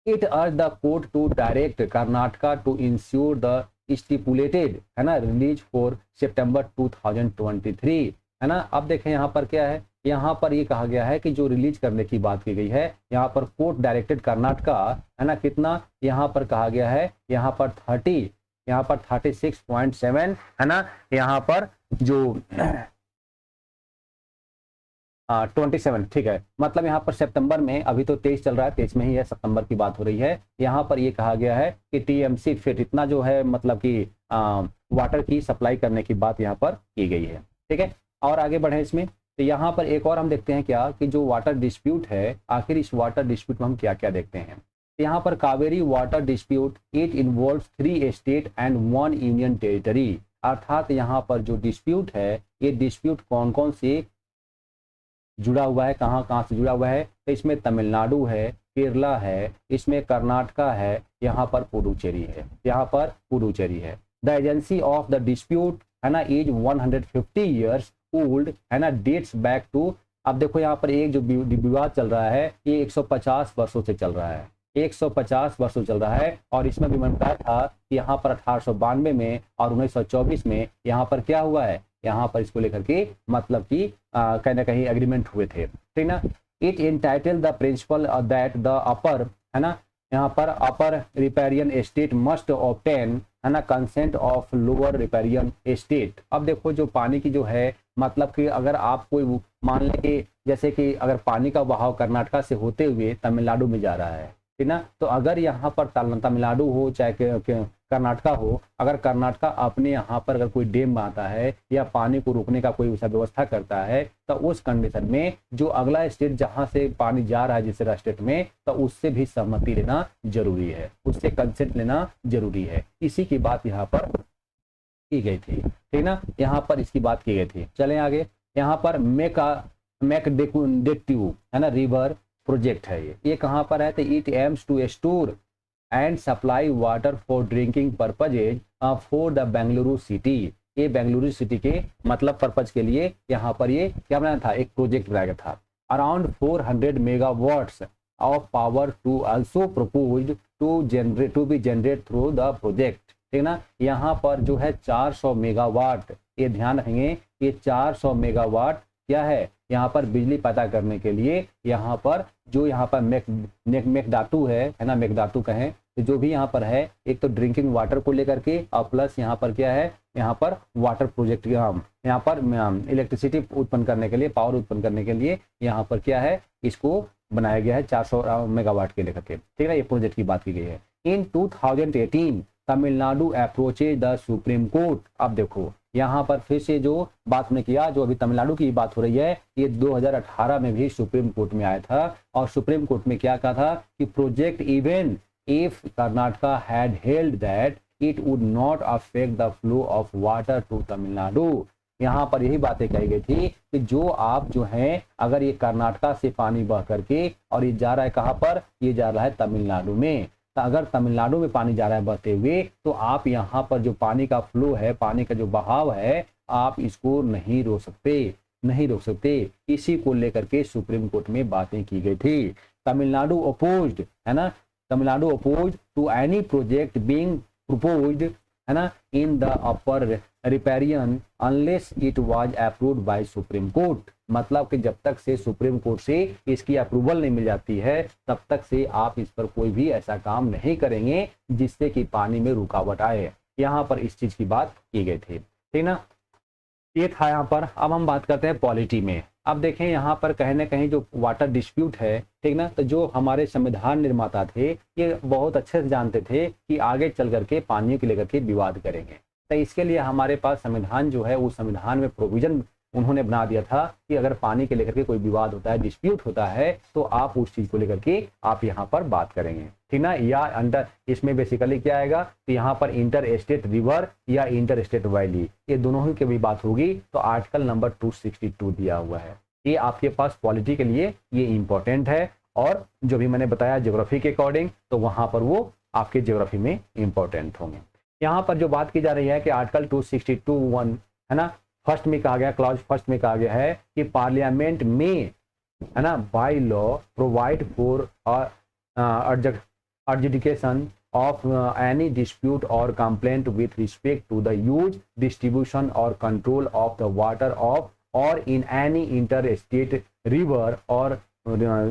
It urge the court to direct Karnataka to ensure the stipulated, है ना, रिलीज फॉर सितंबर 2023, है ना। अब देखें यहाँ पर क्या है, यहाँ पर ये कहा गया है कि जो रिलीज करने की बात की गई है यहाँ पर कोर्ट डायरेक्टेड कर्नाटका, है ना, कितना यहाँ पर कहा गया है, यहाँ पर 36.7, है ना, यहाँ पर जो 27, ठीक है, मतलब यहाँ पर सितंबर में, अभी तो 23 चल रहा है, 23 में ही है, सितंबर की बात हो रही है। यहाँ पर ये कहा गया है कि टीएमसी फिट इतना जो है मतलब कि वाटर की सप्लाई करने की बात यहाँ पर की गई है। ठीक है, और आगे बढ़े इसमें तो यहाँ पर एक और हम देखते हैं क्या कि जो वाटर डिस्प्यूट है, आखिर इस वाटर डिस्प्यूट में हम क्या क्या देखते हैं। तो यहाँ पर Kaveri water dispute it involves 3 state and 1 union territory, अर्थात यहाँ पर जो डिस्प्यूट है ये डिस्प्यूट कौन कौन से जुड़ा हुआ है, कहाँ कहाँ से जुड़ा हुआ है। तो इसमें तमिलनाडु है, केरला है, इसमें कर्नाटका है, यहाँ पर पुडुचेरी है, the agency of the dispute, है ना, इज 150 ईयर्स ओल्ड, है ना, डेट्स बैक टू, अब देखो यहाँ पर एक जो विवाद चल रहा है ये 150 वर्षों से चल रहा है, 150 वर्षों चल रहा है। और इसमें भी मैंने बताया था कि यहाँ पर 1892 में और 1924 में यहाँ पर क्या हुआ है, यहाँ पर इसको लेकर के मतलब कि कहीं ना कहीं एग्रीमेंट हुए थे, ठीक ना। It entitle the principle that the upper, है ना, यहाँ पर upper riparian estate must obtain, है ना, consent of lower riparian estate. अब देखो जो पानी की जो है मतलब कि अगर आप कोई मान लें कि जैसे कि अगर पानी का बहाव कर्नाटका से होते हुए तमिलनाडु में जा रहा है, ठीक ना। तो अगर यहाँ पर तमिलनाडु हो चाहे कर्नाटका हो, अगर कर्नाटका अपने यहाँ पर अगर कोई डैम बनाता है या पानी को रोकने का कोई व्यवस्था करता है, तो उस कंडीशन में जो अगला स्टेट जहाँ से पानी जा रहा है जिस स्टेट में, तो उससे भी सहमति लेना जरूरी है, उससे कंसेंट लेना जरूरी है। इसी की बात यहाँ पर की गई थी, ठीक ना। यहाँ पर इसकी बात की गई थी। चलें आगे। यहाँ पर मेकडेक्यू है ना, रिवर प्रोजेक्ट है ये कहाँ पर है, तो it aims to store and supply water for drinking purposes for the Bengaluru city. ये बेंगलुरु सिटी के मतलब पर्पज के लिए यहाँ पर ये क्या बनाया था, एक प्रोजेक्ट बनाया गया था। Around 400 megawatts of power to also proposed to be generate through the project, ठीक ना। यहाँ पर जो है 400 मेगावाट, ये ध्यान रखेंगे, ये 400 मेगावाट क्या है, यहाँ पर बिजली पैदा करने के लिए यहाँ पर जो यहाँ पर मेकडाटू है ना, मेकडाटू कहें तो जो भी यहाँ पर है, एक तो ड्रिंकिंग वाटर को लेकर के और प्लस यहाँ पर क्या है, यहाँ पर वाटर प्रोजेक्ट यहाँ पर इलेक्ट्रिसिटी उत्पन्न करने के लिए, पावर उत्पन्न करने के लिए यहाँ पर क्या है, इसको बनाया गया है 400 मेगावाट के लेकर के, ठीक है। ये प्रोजेक्ट की बात की गई है। इन 2018 Tamil Nadu approaches the supreme court. अब देखो यहाँ पर फिर से जो बात हमने किया, जो अभी तमिलनाडु की बात हो रही है, ये 2018 में भी सुप्रीम कोर्ट में आया था और सुप्रीम कोर्ट में क्या कहा था कि project even if Karnataka had held that it would not affect the flow of water to Tamil Nadu. यहाँ पर यही बातें कही गई थी कि जो आप जो हैं, अगर ये कर्नाटका से पानी बह करके और ये जा रहा है कहाँ पर, ये जा रहा है तमिलनाडु में, तो अगर तमिलनाडु में पानी जा रहा है बहते हुए, तो आप यहाँ पर जो पानी का फ्लो है, पानी का जो बहाव है, आप इसको नहीं रोक सकते। इसी को लेकर के सुप्रीम कोर्ट में बातें की गई थी। तमिलनाडु अपोज्ड है ना, Tamil Nadu opposed to any project being proposed है ना in the upper riparian unless it was approved by supreme court. मतलब कि जब तक से सुप्रीम कोर्ट से इसकी अप्रूवल नहीं मिल जाती है, तब तक से आप इस पर कोई भी ऐसा काम नहीं करेंगे जिससे कि पानी में रुकावट आए। यहाँ पर इस चीज की बात की गई थी, ठीक ना। ये था यहाँ पर। अब हम बात करते हैं पॉलिटी में। अब देखें यहाँ पर कहीं ना कहीं जो वाटर डिस्प्यूट है, ठीक ना, तो जो हमारे संविधान निर्माता थे, ये बहुत अच्छे से जानते थे कि आगे चल करके पानी को लेकर के विवाद करेंगे। तो इसके लिए हमारे पास संविधान जो है, उस संविधान में प्रोविजन उन्होंने बना दिया था कि अगर पानी के लेकर के कोई विवाद होता है, डिस्प्यूट होता है, तो आप उस चीज को लेकर के आप यहाँ पर बात करेंगे, ठीक ना। या अंडर इसमें बेसिकली क्या आएगा, तो यहाँ पर इंटर स्टेट रिवर या इंटर स्टेट वैली, ये दोनों ही की भी बात होगी। तो आर्टिकल नंबर 262 दिया हुआ है। ये आपके पास पॉलिटी के लिए ये इंपॉर्टेंट है, और जो भी मैंने बताया ज्योग्राफी के अकॉर्डिंग, तो वहां पर वो आपके ज्योग्राफी में इंपॉर्टेंट होंगे। यहाँ पर जो बात की जा रही है कि आर्टिकल 262(1) है ना, फर्स्ट में कहा गया, क्लॉज फर्स्ट में कहा गया है कि पार्लियामेंट में है ना by law provide for adjudication of any dispute or complaint with respect to the use, distribution or control of the water of or in any interstate river or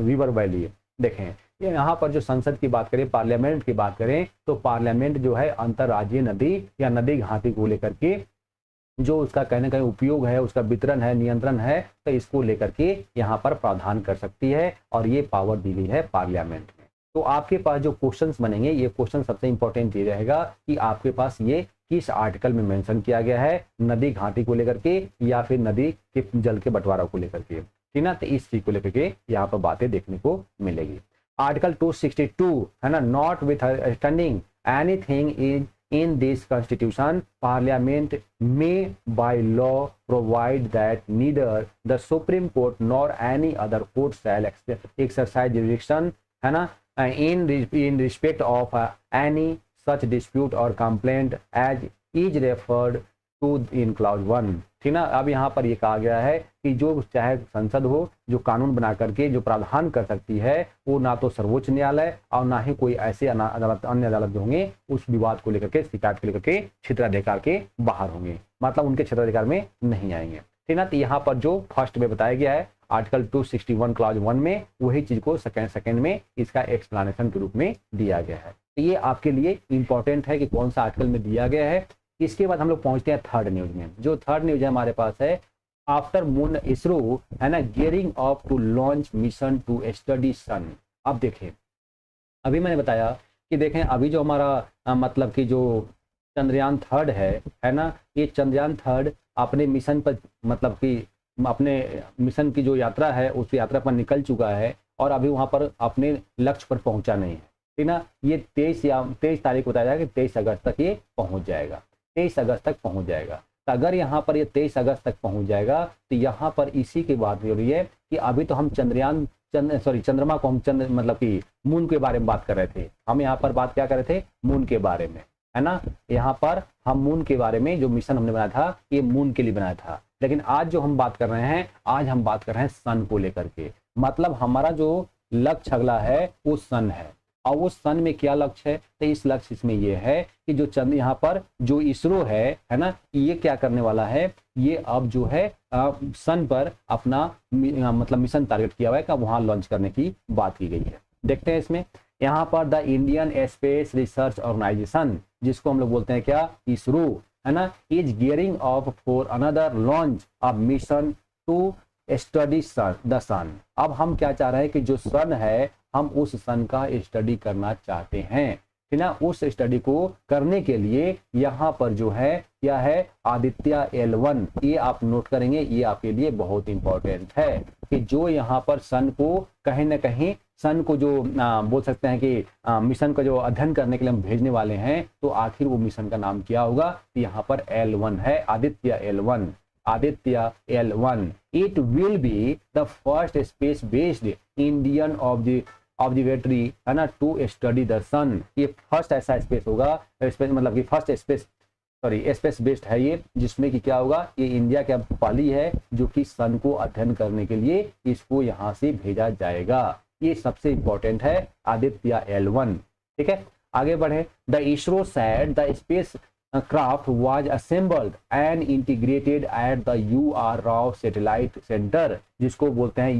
river valley। देखें ये यहाँ पर जो संसद की बात करें, पार्लियामेंट की बात करें, तो पार्लियामेंट जो है अंतर्राज्यीय नदी या नदी घाटी को लेकर के जो उसका कहीं ना कहीं उपयोग है, उसका वितरण है, नियंत्रण है, तो इसको लेकर के यहाँ पर प्रावधान कर सकती है, और ये पावर दी गई है पार्लियामेंट में। तो आपके पास जो क्वेश्चंस बनेंगे, ये क्वेश्चन सबसे इंपॉर्टेंट ये रहेगा कि आपके पास ये किस आर्टिकल में मेंशन किया गया है, नदी घाटी को लेकर के या फिर नदी के जल के बंटवारा को लेकर के, ठीक ना। तो इस चीज को लेकर के यहाँ पर बातें देखने को मिलेगी। आर्टिकल 262 है ना, not with understanding anything is in this constitution, parliament may by law provide that neither the supreme court nor any other court shall exercise jurisdiction है ना in respect of any such dispute or complaint as is referred to in clause 1, ठीक ना। अब यहाँ पर ये कहा गया है कि जो चाहे संसद हो, जो कानून बना करके जो प्रावधान कर सकती है, वो ना तो सर्वोच्च न्यायालय और ना ही कोई ऐसे अदालत, अन्य अदालत जो होंगे उस विवाद को लेकर के, शिकायत को लेकर के क्षेत्राधिकार के बाहर होंगे, मतलब उनके क्षेत्राधिकार में नहीं आएंगे, ठीक ना। तो यहाँ पर जो फर्स्ट में बताया गया है आर्टिकल 261 क्लॉज 1 में, वही चीज को सेकंड में इसका एक्सप्लेनेशन के रूप में दिया गया है। तो ये आपके लिए इंपॉर्टेंट है कि कौन सा आर्टिकल में दिया गया है। इसके बाद हम लोग पहुंचते हैं थर्ड न्यूज में। जो थर्ड न्यूज है हमारे पास है, आफ्टर मून इसरो है ना gearing up to launch mission to study sun. अब देखें अभी मैंने बताया कि देखें अभी जो हमारा मतलब कि जो चंद्रयान थर्ड है ना, ये चंद्रयान थर्ड अपने मिशन पर मतलब कि अपने मिशन की जो यात्रा है उस यात्रा पर निकल चुका है और अभी वहाँ पर अपने लक्ष्य पर पहुँचा नहीं है, ठीक ना। ये 23 तारीख बताया जाएगा कि 23 अगस्त तक ये पहुँच जाएगा, 23 अगस्त तक पहुँच जाएगा। तो अगर यहाँ पर ये 23 अगस्त तक पहुँच जाएगा तो यहाँ पर इसी की बात हो रही है कि अभी तो हम चंद्रमा को हम मतलब कि मून के बारे में बात कर रहे थे। हम यहाँ पर बात क्या कर रहे थे, मून के बारे में, है ना। यहाँ पर हम मून के बारे में जो मिशन हमने बनाया था ये मून के लिए बनाया था, लेकिन आज जो हम बात कर रहे हैं, आज हम बात कर रहे हैं सन को लेकर के। मतलब हमारा जो लक्ष्य अगला है वो सन है, और वो सन में क्या लक्ष्य है, तो इस लक्ष्य इसमें ये है कि जो चंद्र यहाँ पर जो इसरो है ना, ये क्या करने वाला है, ये अब जो है सन पर अपना मतलब मिशन टारगेट किया हुआ है, वहां लॉन्च करने की बात की गई है। देखते हैं इसमें यहाँ पर the Indian space research organization, जिसको हम लोग बोलते हैं क्या, इसरो, है ना, is gearing up for another launch of mission to study the sun. अब हम क्या चाह रहे हैं कि जो सन है हम उस सन का स्टडी करना चाहते हैं, ठीक ना। उस स्टडी को करने के लिए यहाँ पर जो है क्या है, आदित्य L1, ये आप नोट करेंगे, ये आपके लिए बहुत इंपॉर्टेंट है कि जो यहाँ पर सन को कहीं ना कहीं सन को जो बोल सकते हैं कि मिशन का जो अध्ययन करने के लिए हम भेजने वाले हैं, तो आखिर वो मिशन का नाम क्या होगा, तो यहाँ पर L1 है, Aditya L1, Aditya L1। It will be the first space based Indian observatory, है ना, टू स्टडी द सन। ये फर्स्ट ऐसा स्पेस होगा, स्पेस मतलब कि फर्स्ट स्पेस बेस्ड है ये, जिसमें कि क्या होगा, ये इंडिया की पहली है जो कि सन को अध्ययन करने के लिए इसको यहाँ से भेजा जाएगा। ये सबसे इंपॉर्टेंट है, आदित्य L1, ठीक है। आगे बढ़े, the ISRO sat the space craft was assembled and integrated at the UR Rao satellite centre, जिसको बोलते हैं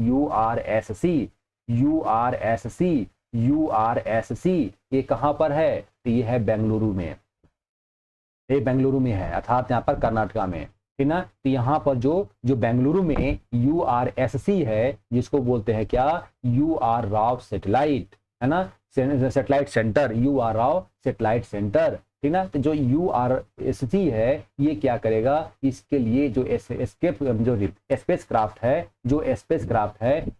URSC। ये कहाँ पर है, तो ये है बेंगलुरु में, ये बेंगलुरु में है, अर्थात यहाँ पर कर्नाटका में, ठीक ना। तो यहाँ पर जो बेंगलुरु में URSC है, जिसको बोलते हैं क्या, UR राव सैटेलाइट, है ना, satellite centre, UR Rao satellite centre, ठीक ना। तो जो URSC है ये क्या करेगा, इसके लिए जो स्पेस क्राफ्ट है,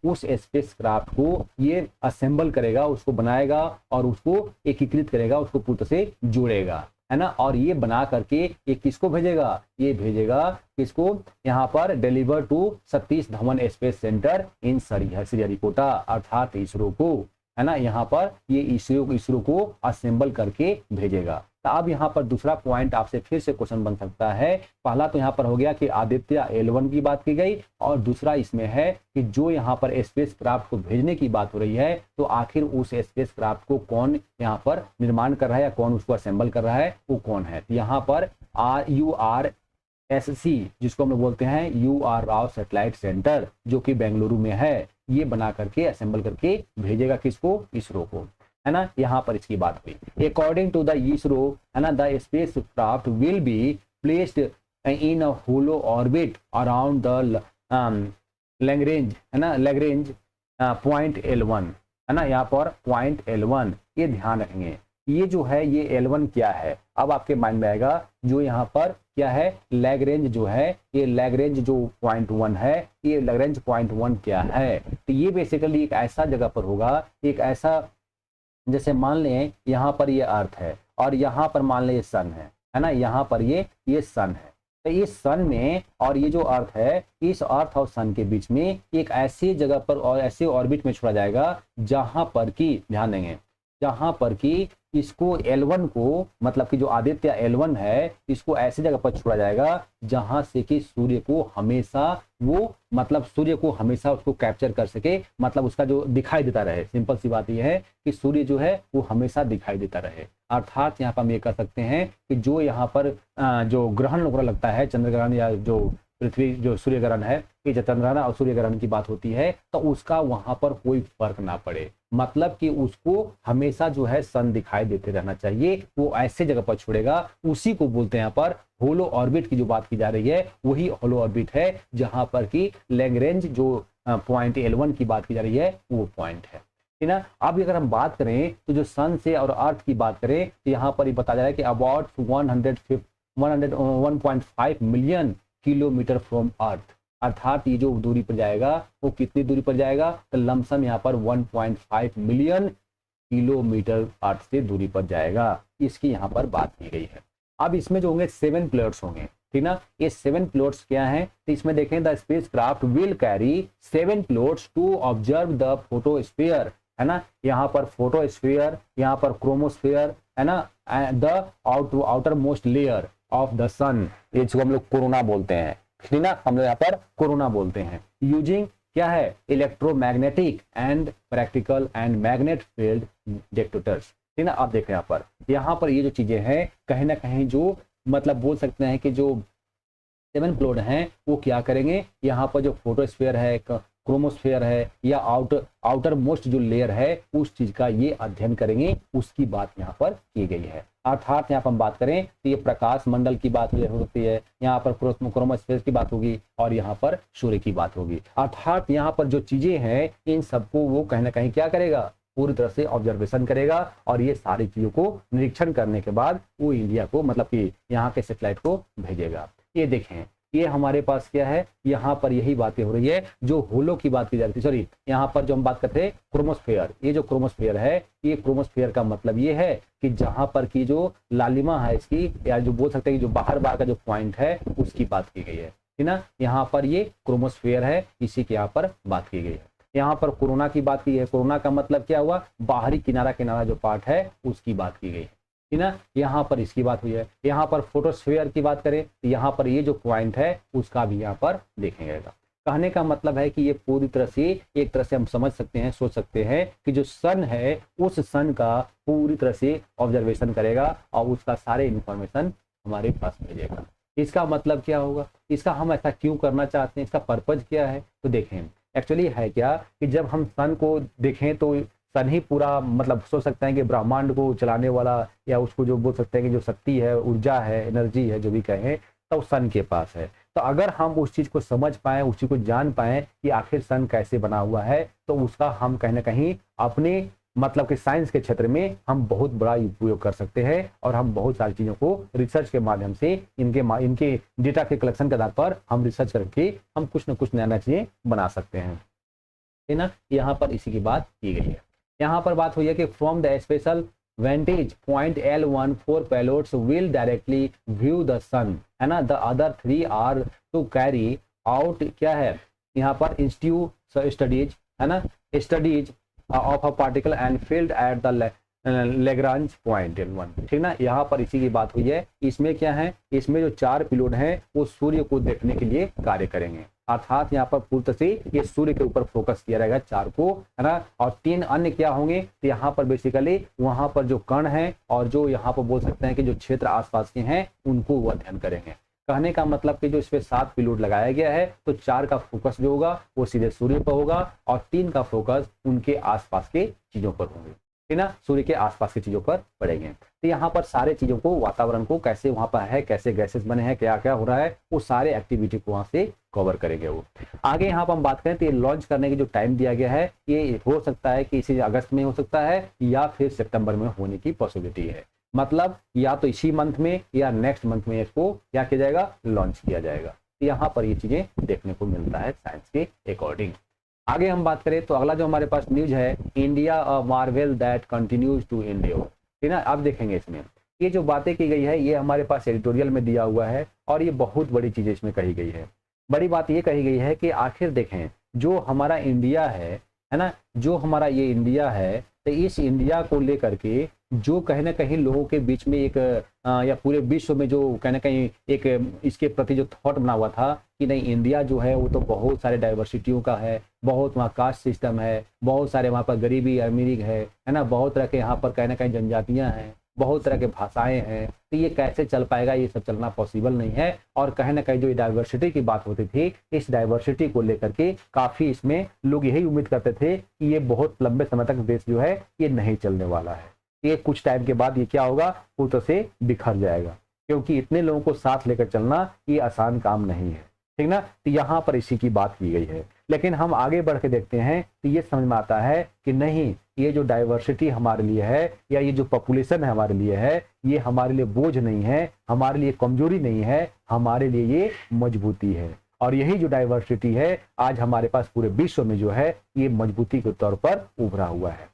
उस स्पेस क्राफ्ट को ये असेंबल करेगा, उसको बनाएगा और उसको एकीकृत करेगा, उसको पूर्ण से जोड़ेगा, है ना। और ये बना करके ये किसको भेजेगा, ये भेजेगा किसको, यहाँ पर deliver to Satish Dhawan space centre in Sriharikota, अर्थात इसरो को, है ना। यहाँ पर ये इसरो को असेंबल करके भेजेगा। तो अब यहाँ पर दूसरा पॉइंट आपसे फिर से क्वेश्चन बन सकता है। पहला तो यहाँ पर हो गया कि आदित्य L1 की बात की गई, और दूसरा इसमें है कि जो यहाँ पर स्पेस क्राफ्ट को भेजने की बात हो रही है, तो आखिर उस स्पेस क्राफ्ट को कौन यहाँ पर निर्माण कर रहा है या कौन उसको असेंबल कर रहा है, वो कौन है। तो यहाँ पर URSC, जिसको हम लोग बोलते हैं UR राव सैटेलाइट सेंटर, जो कि बेंगलुरु में है, ये बना करके असेंबल करके भेजेगा किसको, इसरो को, है ना। यहाँ पर इसकी बात हुई। अकॉर्डिंग टू द इसरो, है ना, the space craft will be placed in a halo orbit around the Lagrange, है ना, लैग्रेंज पॉइंट L1, है ना, यहाँ पर पॉइंट L1, ये ध्यान रखेंगे। ये जो है ये L1 क्या है, अब आपके माइंड में आएगा, जो यहाँ पर क्या है, लैग्रेंज जो है, ये लैग्रेंज जो पॉइंट 1 है, ये लैग्रेंज पॉइंट 1 क्या है, तो ये बेसिकली एक ऐसा जगह पर होगा, एक ऐसा, जैसे मान लें यहाँ पर ये अर्थ है और यहाँ पर मान लें ये सन है ना, यहाँ पर ये सन है, तो इस सन में और ये जो अर्थ है, इस अर्थ और सन के बीच में एक ऐसी जगह पर और ऐसे ऑर्बिट में छोड़ा जाएगा जहां पर कि, ध्यान देंगे, जहां पर कि इसको L1 को, मतलब कि जो आदित्य L1 है, इसको ऐसी जगह पर छोड़ा जाएगा जहां से कि सूर्य को हमेशा वो, मतलब सूर्य को हमेशा उसको कैप्चर कर सके, मतलब उसका जो दिखाई देता रहे। सिंपल सी बात यह है कि सूर्य जो है वो हमेशा दिखाई देता रहे। अर्थात यहाँ पर हम ये कर सकते हैं कि जो यहाँ पर जो ग्रहण वगैरह लगता है, चंद्र ग्रहण या जो पृथ्वी जो सूर्य ग्रहण है, कि जब चंद्रग्रहण और सूर्य ग्रहण की बात होती है तो उसका वहां पर कोई फर्क ना पड़े, मतलब कि उसको हमेशा जो है सन दिखाई देते रहना चाहिए, वो ऐसे जगह पर छोड़ेगा। उसी को बोलते हैं यहाँ पर होलो ऑर्बिट की जो बात की जा रही है, वही होलो ऑर्बिट है जहां पर कि लैग्रेंज जो पॉइंट L1 की बात की जा रही है वो पॉइंट है। ठीक ना। अब अगर हम बात करें तो जो सन से और अर्थ की बात करें तो यहाँ पर ये बताया जा रहा है कि अबाउट 101.5 मिलियन किलोमीटर फ्रॉम अर्थ, अर्थात ये जो दूरी पर जाएगा वो कितनी दूरी पर जाएगा, तो लमसम यहाँ पर 1.5 मिलियन किलोमीटर अर्थ से दूरी पर जाएगा, इसकी यहाँ पर बात की गई है। अब इसमें जो होंगे 7 प्लेट्स होंगे, ठीक ना। ये 7 प्लेट्स क्या हैं, तो इसमें देखें the spacecraft will carry 7 plates to observe the photosphere, है ना। यहाँ पर फोटोस्फीयर, यहाँ पर क्रोमोस्फीयर, है ना, the outer most layer of the sun, ये जिसको हम लोग कोरोना बोलते हैं, ठीक ना, हम लोग यहाँ पर कोरोना बोलते हैं। यूजिंग क्या है, electromagnetic and practical and magnet field detectors, ठीक ना। आप देखें यहाँ पर ये जो चीजें हैं कहीं ना कहीं जो मतलब बोल सकते हैं कि जो 7 प्लेट हैं वो क्या करेंगे, यहाँ पर जो फोटोस्फीयर है, क्रोमोस्फीयर है, या आउटर मोस्ट जो लेयर है उस चीज का ये अध्ययन करेंगे, उसकी बात यहाँ पर की गई है। अर्थात यहाँ पर हम बात करें तो ये प्रकाश मंडल की बात हो सकती है, यहाँ पर क्रोमोस्फीयर की बात होगी और यहाँ पर सूर्य की बात होगी। अर्थात यहाँ पर जो चीजें हैं इन सबको वो कहीं ना कहीं क्या करेगा, पूरी तरह से ऑब्जर्वेशन करेगा और ये सारी चीजों को निरीक्षण करने के बाद वो इंडिया को मतलब कि यहाँ के सैटेलाइट को भेजेगा। ये देखें ये हमारे पास क्या है, यहाँ पर यही बातें हो रही है जो होलो की बात की जा रही थी, सॉरी यहाँ पर जो हम बात करते हैं क्रोमोस्फीयर, ये जो क्रोमोस्फीयर है, ये क्रोमोस्फीयर का मतलब ये है कि जहां पर की जो लालिमा है इसकी, या जो बोल सकते हैं कि जो बाहर का जो पॉइंट है उसकी बात की गई है, ठीक ना। यहाँ पर ये क्रोमोस्फीयर है, इसी के यहाँ पर बात की गई है। यहाँ पर कोरोना की बात की है, कोरोना का मतलब क्या हुआ, बाहरी किनारा जो पार्ट है उसकी बात की गई है, ठीक ना। यहाँ पर इसकी बात हुई है। यहाँ पर फोटोस्फीयर की बात करें तो यहाँ पर ये जो पॉइंट है उसका भी यहाँ पर देखेंगे। कहने का मतलब है कि ये पूरी तरह से एक तरह से हम समझ सकते हैं, सोच सकते हैं कि जो सन है उस सन का पूरी तरह से ऑब्जर्वेशन करेगा और उसका सारे इंफॉर्मेशन हमारे पास भेजेगा। इसका मतलब क्या होगा, इसका हम ऐसा क्यों करना चाहते हैं, इसका पर्पज क्या है, तो देखें एक्चुअली है क्या कि जब हम सन को देखें तो सन ही पूरा मतलब सोच सकते हैं कि ब्रह्मांड को चलाने वाला, या उसको जो बोल सकते हैं कि जो शक्ति है, ऊर्जा है, एनर्जी है, जो भी कहें, तो सन के पास है। तो अगर हम उस चीज को समझ पाए, उस चीज को जान पाए कि आखिर सन कैसे बना हुआ है, तो उसका हम कहीं ना कहीं अपने मतलब कि साइंस के क्षेत्र में हम बहुत बड़ा उपयोग कर सकते हैं और हम बहुत सारी चीजों को रिसर्च के माध्यम से इनके डेटा के कलेक्शन के आधार पर हम रिसर्च करके हम कुछ न कुछ नया चीजें बना सकते हैं, है ना। यहाँ पर इसी की बात की गई है। यहाँ पर बात हुई है कि from the special vantage point L1 4 payloads will directly view the sun, है ना। The other 3 are to carry out क्या है, यहाँ पर इंस्टीट्यूट स्टडीज, है ना, studies of a particle and field at the Lagrange point L1, ठीक ना। यहाँ पर इसी की बात हुई है। इसमें क्या है, इसमें जो 4 पेलोड हैं वो सूर्य को देखने के लिए कार्य करेंगे, अर्थात यहाँ पर पूरी तरह से ये सूर्य के ऊपर फोकस किया रहेगा 4 को, है ना। और 3 अन्य क्या होंगे, तो यहाँ पर बेसिकली वहां पर जो कण है और जो यहाँ पर बोल सकते हैं कि जो क्षेत्र आसपास के हैं उनको वो अध्ययन करेंगे। कहने का मतलब कि जो इसमें 7 पेलोड लगाया गया है तो 4 का फोकस जो होगा वो सीधे सूर्य पर होगा और 3 का फोकस उनके आसपास के चीजों पर होंगे, ठीक ना, सूर्य के आसपास की चीजों पर पड़ेंगे। तो यहाँ पर सारे चीजों को, वातावरण को कैसे वहां पर है, कैसे गैसेस बने हैं, क्या क्या हो रहा है, वो सारे एक्टिविटी को वहां से कवर करेंगे वो। आगे यहाँ पर हम बात करें तो ये लॉन्च करने की जो टाइम दिया गया है ये हो सकता है कि इसी अगस्त में हो सकता है या फिर सितंबर में होने की पॉसिबिलिटी है, मतलब या तो इसी मंथ में या नेक्स्ट मंथ में इसको क्या किया जाएगा, लॉन्च किया जाएगा। तो यहाँ पर ये चीजें देखने को मिलता है साइंस के अकॉर्डिंग। आगे हम बात करें तो अगला जो हमारे पास न्यूज है, India a marvel that continues to India, ठीक ना। अब देखेंगे इसमें ये जो बातें की गई है ये हमारे पास एडिटोरियल में दिया हुआ है और ये बहुत बड़ी चीजें इसमें कही गई है। बड़ी बात ये कही गई है कि आखिर देखें जो हमारा इंडिया है ना, जो हमारा ये इंडिया है, तो इस इंडिया को लेकर के जो कहीं ना कहीं लोगों के बीच में एक या पूरे विश्व में जो कहीं ना कहीं एक इसके प्रति जो थॉट बना हुआ था कि नहीं इंडिया जो है वो तो बहुत सारे डाइवर्सिटियों का है, बहुत वहाँ कास्ट सिस्टम है, बहुत सारे वहाँ पर गरीबी अमीरी है ना, बहुत तरह के यहाँ पर कहीं ना कहीं जनजातियाँ हैं, बहुत तरह के भाषाएं हैं, तो ये कैसे चल पाएगा, ये सब चलना पॉसिबल नहीं है। और कहीं ना कहीं जो डाइवर्सिटी की बात होती थी, इस डाइवर्सिटी को लेकर के काफी इसमें लोग यही उम्मीद करते थे कि ये बहुत लंबे समय तक देश जो है ये नहीं चलने वाला है, ये कुछ टाइम के बाद ये क्या होगा, पूरी तरह से बिखर जाएगा, क्योंकि इतने लोगों को साथ लेकर चलना ये आसान काम नहीं है, ठीक ना। तो यहाँ पर इसी की बात की गई है। लेकिन हम आगे बढ़ के देखते हैं तो ये समझ में आता है कि नहीं, ये जो डाइवर्सिटी हमारे लिए है या ये जो पॉपुलेशन है हमारे लिए है, ये हमारे लिए बोझ नहीं है, हमारे लिए कमजोरी नहीं है, हमारे लिए ये मजबूती है। और यही जो डाइवर्सिटी है आज हमारे पास पूरे विश्व में जो है ये मजबूती के तौर पर उभरा हुआ है।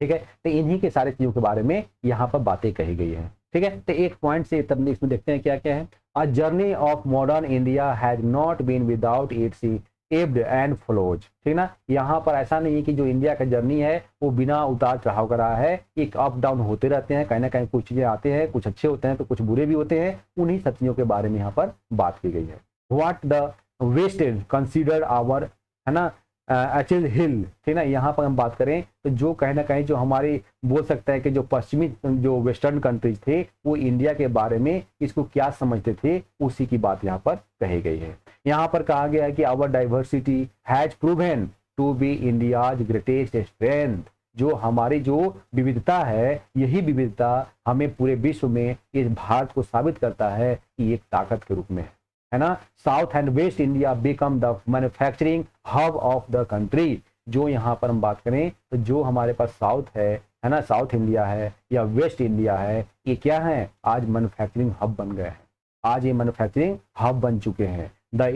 ठीक है, तो इन्हीं के सारे चीजों के बारे में यहाँ पर बातें कही गई है। ठीक है, तो एक पॉइंट से तब इसमें देखते हैं क्या क्या है। A journey of modern India has not been without its ebbs and flows. ठीक ना, यहाँ पर ऐसा नहीं है कि जो इंडिया का जर्नी है वो बिना उतार चढ़ाव का रहा है, एक अप डाउन होते रहते हैं, कहीं ना कहीं कुछ चीजें आते हैं, कुछ अच्छे होते हैं तो कुछ बुरे भी होते हैं। उन्हीं सब चीजों के बारे में यहाँ पर बात की गई है। What the west is considered our, है ना, अचीव हिल। ठीक ना, यहाँ पर हम बात करें तो जो कहीं ना कहीं जो हमारी बोल सकते हैं कि जो पश्चिमी जो वेस्टर्न कंट्रीज थे वो इंडिया के बारे में इसको क्या समझते थे, उसी की बात यहाँ पर कही गई है। यहाँ पर कहा गया है कि our diversity has proven to be India's greatest strength. जो हमारी जो विविधता है, यही विविधता हमें पूरे विश्व में इस भारत को साबित करता है कि एक ताकत के रूप में है ना। South and waste India become the manufacturing hub of the country. जो यहाँ पर हम बात करें तो जो हमारे पास साउथ है ना, साउथ इंडिया है या वेस्ट इंडिया है, ये क्या है, आज मैन्युफैक्चरिंग हब बन गए हैं, आज ये मैन्युफैक्चरिंग हब बन चुके हैं। The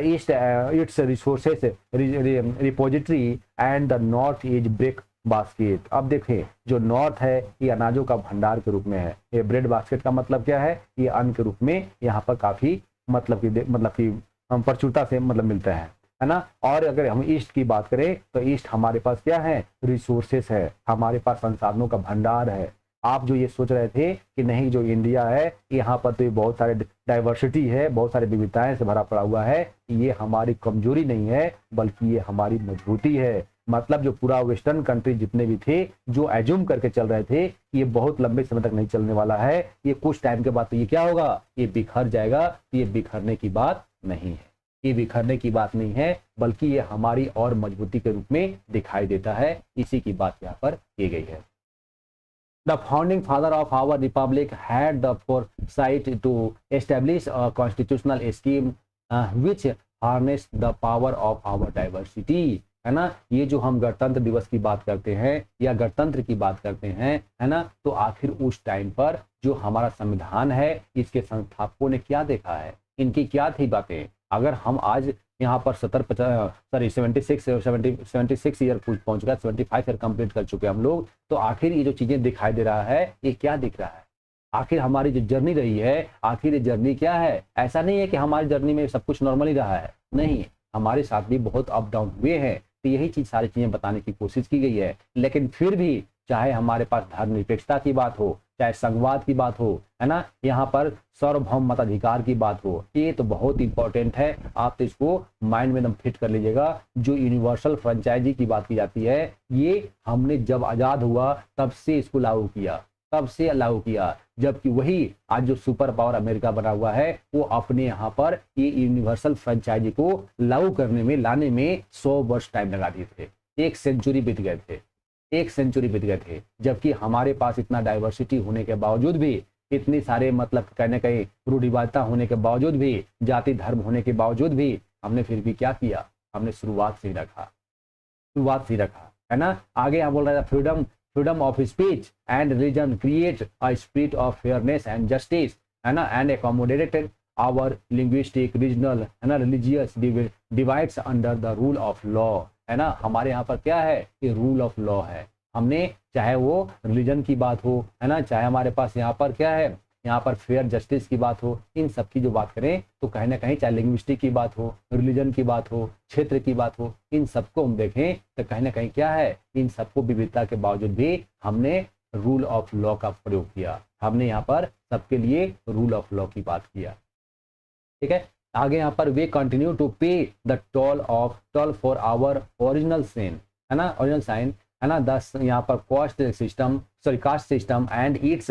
east its resources repository and the north is bread basket. अब देखें, जो नॉर्थ है ये अनाजों का भंडार के रूप में है। ये ब्रेड बास्केट का मतलब क्या है, ये अन्न के रूप में यहाँ पर काफी मतलब कि प्रचुरता से मतलब मिलता है ना। और अगर हम ईस्ट की बात करें तो ईस्ट हमारे पास क्या है, रिसोर्सेस है, हमारे पास संसाधनों का भंडार है। आप जो ये सोच रहे थे कि नहीं जो इंडिया है यहाँ पर तो ये बहुत सारे डाइवर्सिटी है, बहुत सारे विविधताएं से भरा पड़ा हुआ है, ये हमारी कमजोरी नहीं है बल्कि ये हमारी मजबूती है। मतलब जो पूरा वेस्टर्न कंट्री जितने भी थे जो एज्यूम करके चल रहे थे ये बहुत लंबे समय तक नहीं चलने वाला है, ये कुछ टाइम के बाद तो ये क्या होगा, ये बिखर जाएगा। तो ये बिखरने की बात नहीं है, ये बिखरने की बात नहीं है बल्कि ये हमारी और मजबूती के रूप में दिखाई देता है। इसी की बात यहाँ पर की गई है। The founding father of our republic had the foresight to establish a constitutional scheme which harnessed the power of our diversity। है ना, ये जो हम गणतंत्र दिवस की बात करते हैं या गणतंत्र की बात करते हैं, है ना, तो आखिर उस टाइम पर जो हमारा संविधान है इसके संस्थापकों ने क्या देखा है, इनकी क्या थी बातें। अगर हम आज यहाँ पर 76 ईयर पहुंच गया, 75 ईयर कंप्लीट कर चुके हम लोग, तो आखिर ये जो चीजें दिखाई दे रहा है ये क्या दिख रहा है, आखिर हमारी जो जर्नी रही है, आखिर ये जर्नी क्या है। ऐसा नहीं है कि हमारी जर्नी में सब कुछ नॉर्मल ही रहा है, नहीं, हमारे साथ भी बहुत अप डाउन हुए हैं। तो यही चीज सारी चीजें बताने की कोशिश की गई है। लेकिन फिर भी चाहे हमारे पास धर्मनिरपेक्षता की बात हो, चाहे संघवाद की बात हो, है ना, यहाँ पर सार्वभौम मताधिकार की बात हो, ये तो बहुत इंपॉर्टेंट है। आप तो इसको माइंड में एकदम फिट कर लीजिएगा। जो यूनिवर्सल फ्रेंचाइजी की बात की जाती है, ये हमने जब आजाद हुआ तब से इसको लागू किया, तब से लागू किया, जबकि वही आज जो सुपर पावर अमेरिका बना हुआ है वो अपने यहाँ पर ये यूनिवर्सल फ्रेंचाइजी को लागू करने में, लाने में 100 वर्ष टाइम लगा दिए थे। 1 सेंचुरी बीत गए थे, 1 सेंचुरी बीत गए थे। जबकि हमारे पास इतना डाइवर्सिटी होने के बावजूद भी, इतनी सारे मतलब कहने कहीं रूढ़िवादिता होने के बावजूद भी, जाति धर्म होने के बावजूद भी, हमने फिर भी क्या किया, हमने शुरुआत से ही रखा, शुरुआत से ही रखा, है ना। आगे हम बोल रहे थे freedom of speech and religion create a spirit of fairness and justice, है ना, and accommodated our linguistic regional, है ना, religious divides under the rule of law, है ना। हमारे यहाँ पर क्या है, ये रूल ऑफ लॉ है। हमने चाहे वो रिलीजन की बात हो, है ना, चाहे हमारे पास यहाँ पर क्या है, यहाँ पर फेयर जस्टिस की बात हो, इन सब की जो बात करें तो कहीं ना कहीं चाहे लिंग्विस्टिक की बात हो, रिलीजन की बात हो, क्षेत्र की बात हो, इन सबको हम देखें तो कहीं ना कहीं क्या है, इन सबको विविधता के बावजूद भी हमने रूल ऑफ लॉ का प्रयोग किया। हमने यहाँ पर सबके लिए रूल ऑफ लॉ की बात किया। ठीक है, आगे यहाँ पर they continue to pay the toll for our original sin, है ना, ओरिजिनल साइन, है ना, दस यहाँ पर caste system and its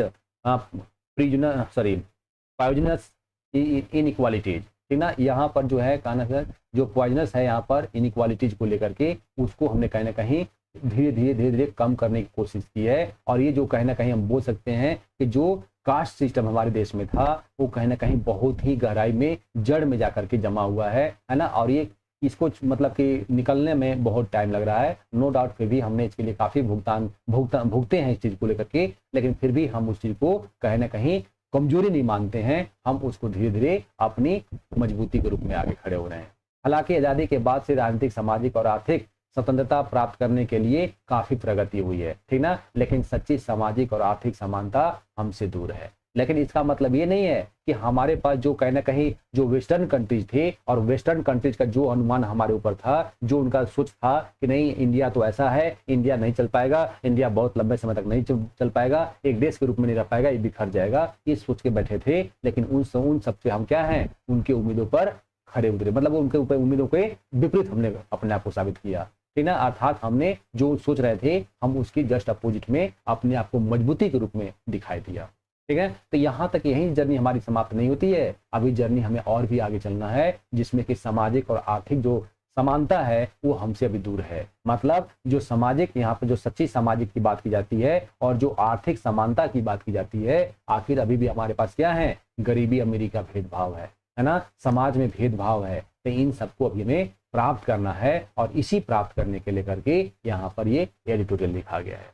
poisonous inequalities. ठीक ना, यहाँ पर जो है कहना सर जो पॉइजनस है यहाँ पर इनइक्वालिटीज को लेकर के, उसको हमने कहीं ना कहीं धीरे धीरे कम करने की कोशिश की है। और ये जो कहीं ना कहीं हम बोल सकते हैं कि जो कास्ट सिस्टम हमारे देश में था वो कहीं ना कहीं बहुत ही गहराई में जड़ में जाकर के जमा हुआ है ना। और ये इसको मतलब कि निकलने में बहुत टाइम लग रहा है, नो डाउट। फिर भी हमने इसके लिए काफ़ी भुगते हैं इस चीज़ को लेकर के, लेकिन फिर भी हम उस चीज़ को कहीं ना कहीं कमजोरी नहीं मानते हैं, हम उसको धीरे धीरे अपनी मजबूती के रूप में आगे खड़े हो रहे हैं। हालांकि आज़ादी के बाद से राजनीतिक, सामाजिक और आर्थिक स्वतंत्रता प्राप्त करने के लिए काफ़ी प्रगति हुई है, ठीक ना, लेकिन सच्ची सामाजिक और आर्थिक समानता हमसे दूर है। लेकिन इसका मतलब ये नहीं है कि हमारे पास जो कहीं ना कहीं जो वेस्टर्न कंट्रीज थे और वेस्टर्न कंट्रीज का जो अनुमान हमारे ऊपर था, जो उनका सोच था कि नहीं इंडिया तो ऐसा है, इंडिया नहीं चल पाएगा, इंडिया बहुत लंबे समय तक नहीं चल पाएगा, एक देश के रूप में नहीं रह पाएगा, ये बिखर जाएगा, ये सोच के बैठे थे। लेकिन उन सबसे हम क्या हैं, उनके उम्मीदों पर खड़े उतरे, मतलब उनके ऊपर उम्मीदों के विपरीत हमने अपने आप को साबित किया, ठीक ना। अर्थात हमने जो सोच रहे थे, हम उसकी जस्ट अपोजिट में अपने आप को मजबूती के रूप में दिखाई दिया, ठीक है। तो यहाँ तक यही जर्नी हमारी समाप्त नहीं होती है, अभी जर्नी हमें और भी आगे चलना है, जिसमें कि सामाजिक और आर्थिक जो समानता है वो हमसे अभी दूर है। मतलब जो सामाजिक, यहाँ पर जो सच्ची सामाजिक की बात की जाती है और जो आर्थिक समानता की बात की जाती है, आखिर अभी भी हमारे पास क्या है, गरीबी अमीरी का भेदभाव है ना, समाज में भेदभाव है। तो इन सबको अभी हमें प्राप्त करना है, और इसी प्राप्त करने के लिए करके यहाँ पर ये एडिटोरियल लिखा गया है,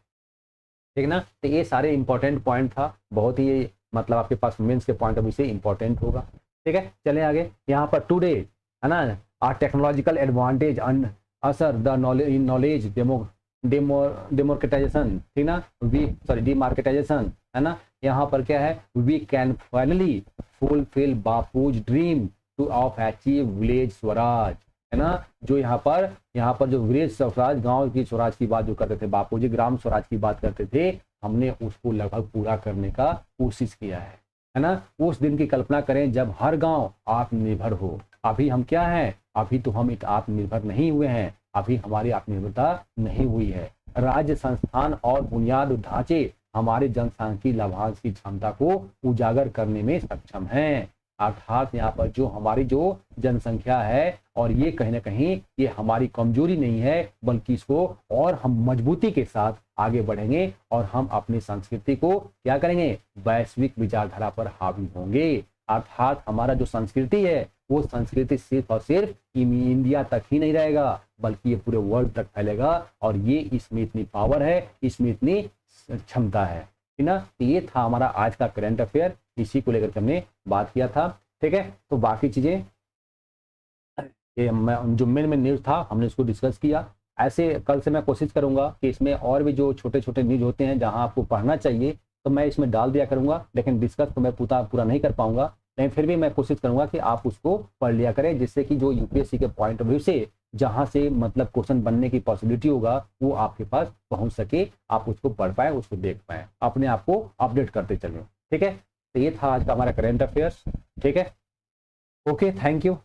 ठीक ना। तो ये सारे इंपॉर्टेंट पॉइंट था, बहुत ही मतलब आपके पास मेंस के पॉइंट ऑफ व्यू से इंपॉर्टेंट होगा, ठीक है। चलें आगे। यहाँ पर टुडे है ना, our technological advantage and usher the knowledge democratization, ठीक ना, डीमार्केटाइजेशन, है ना। यहाँ पर क्या है, we can finally fulfil Bapu's dream to of achieve village Swaraj, है ना। जो यहाँ पर जो विलेज स्वराज, गांव की स्वराज की बात जो करते थे बापू जी, ग्राम स्वराज की बात करते थे, हमने उसको लगभग पूरा करने का कोशिश किया है ना। उस दिन की कल्पना करें जब हर गांव आत्मनिर्भर हो। अभी हम क्या हैं, अभी तो हम आत्मनिर्भर नहीं हुए हैं, अभी हमारी आत्मनिर्भरता नहीं हुई है। राज्य, संस्थान और बुनियाद ढांचे हमारे जनसांख्यिकी लाभांश की क्षमता को उजागर करने में सक्षम हैं। अर्थात यहाँ पर जो हमारी जो जनसंख्या है, और ये कहीं ना कहीं ये हमारी कमजोरी नहीं है, बल्कि इसको और हम मजबूती के साथ आगे बढ़ेंगे, और हम अपनी संस्कृति को क्या करेंगे, वैश्विक विचारधारा पर हावी होंगे। अर्थात हमारा जो संस्कृति है, वो संस्कृति सिर्फ और सिर्फ इंडिया तक ही नहीं रहेगा, बल्कि ये पूरे वर्ल्ड तक फैलेगा, और ये इसमें इतनी पावर है, इसमें इतनी क्षमता है, ठीक ना। तो ये था हमारा आज का करंट अफेयर, इसी को लेकर हमने बात किया था, ठीक है। तो बाकी चीजें ये जो मेन न्यूज था हमने इसको डिस्कस किया। ऐसे कल से मैं कोशिश करूंगा कि इसमें और भी जो छोटे छोटे न्यूज होते हैं जहां आपको पढ़ना चाहिए, तो मैं इसमें डाल दिया करूंगा, लेकिन डिस्कस तो मैं पूरा नहीं कर पाऊंगा, लेकिन फिर भी मैं कोशिश करूंगा कि आप उसको पढ़ लिया करें, जिससे कि जो यूपीएससी के पॉइंट ऑफ व्यू से जहां से मतलब क्वेश्चन बनने की पॉसिबिलिटी होगा, वो आपके पास पहुंच सके, आप उसको पढ़ पाए, उसको देख पाए, अपने आप को अपडेट करते चलें, ठीक है। तो ये था आज का हमारा करंट अफेयर्स, ठीक है। Okay, thank you.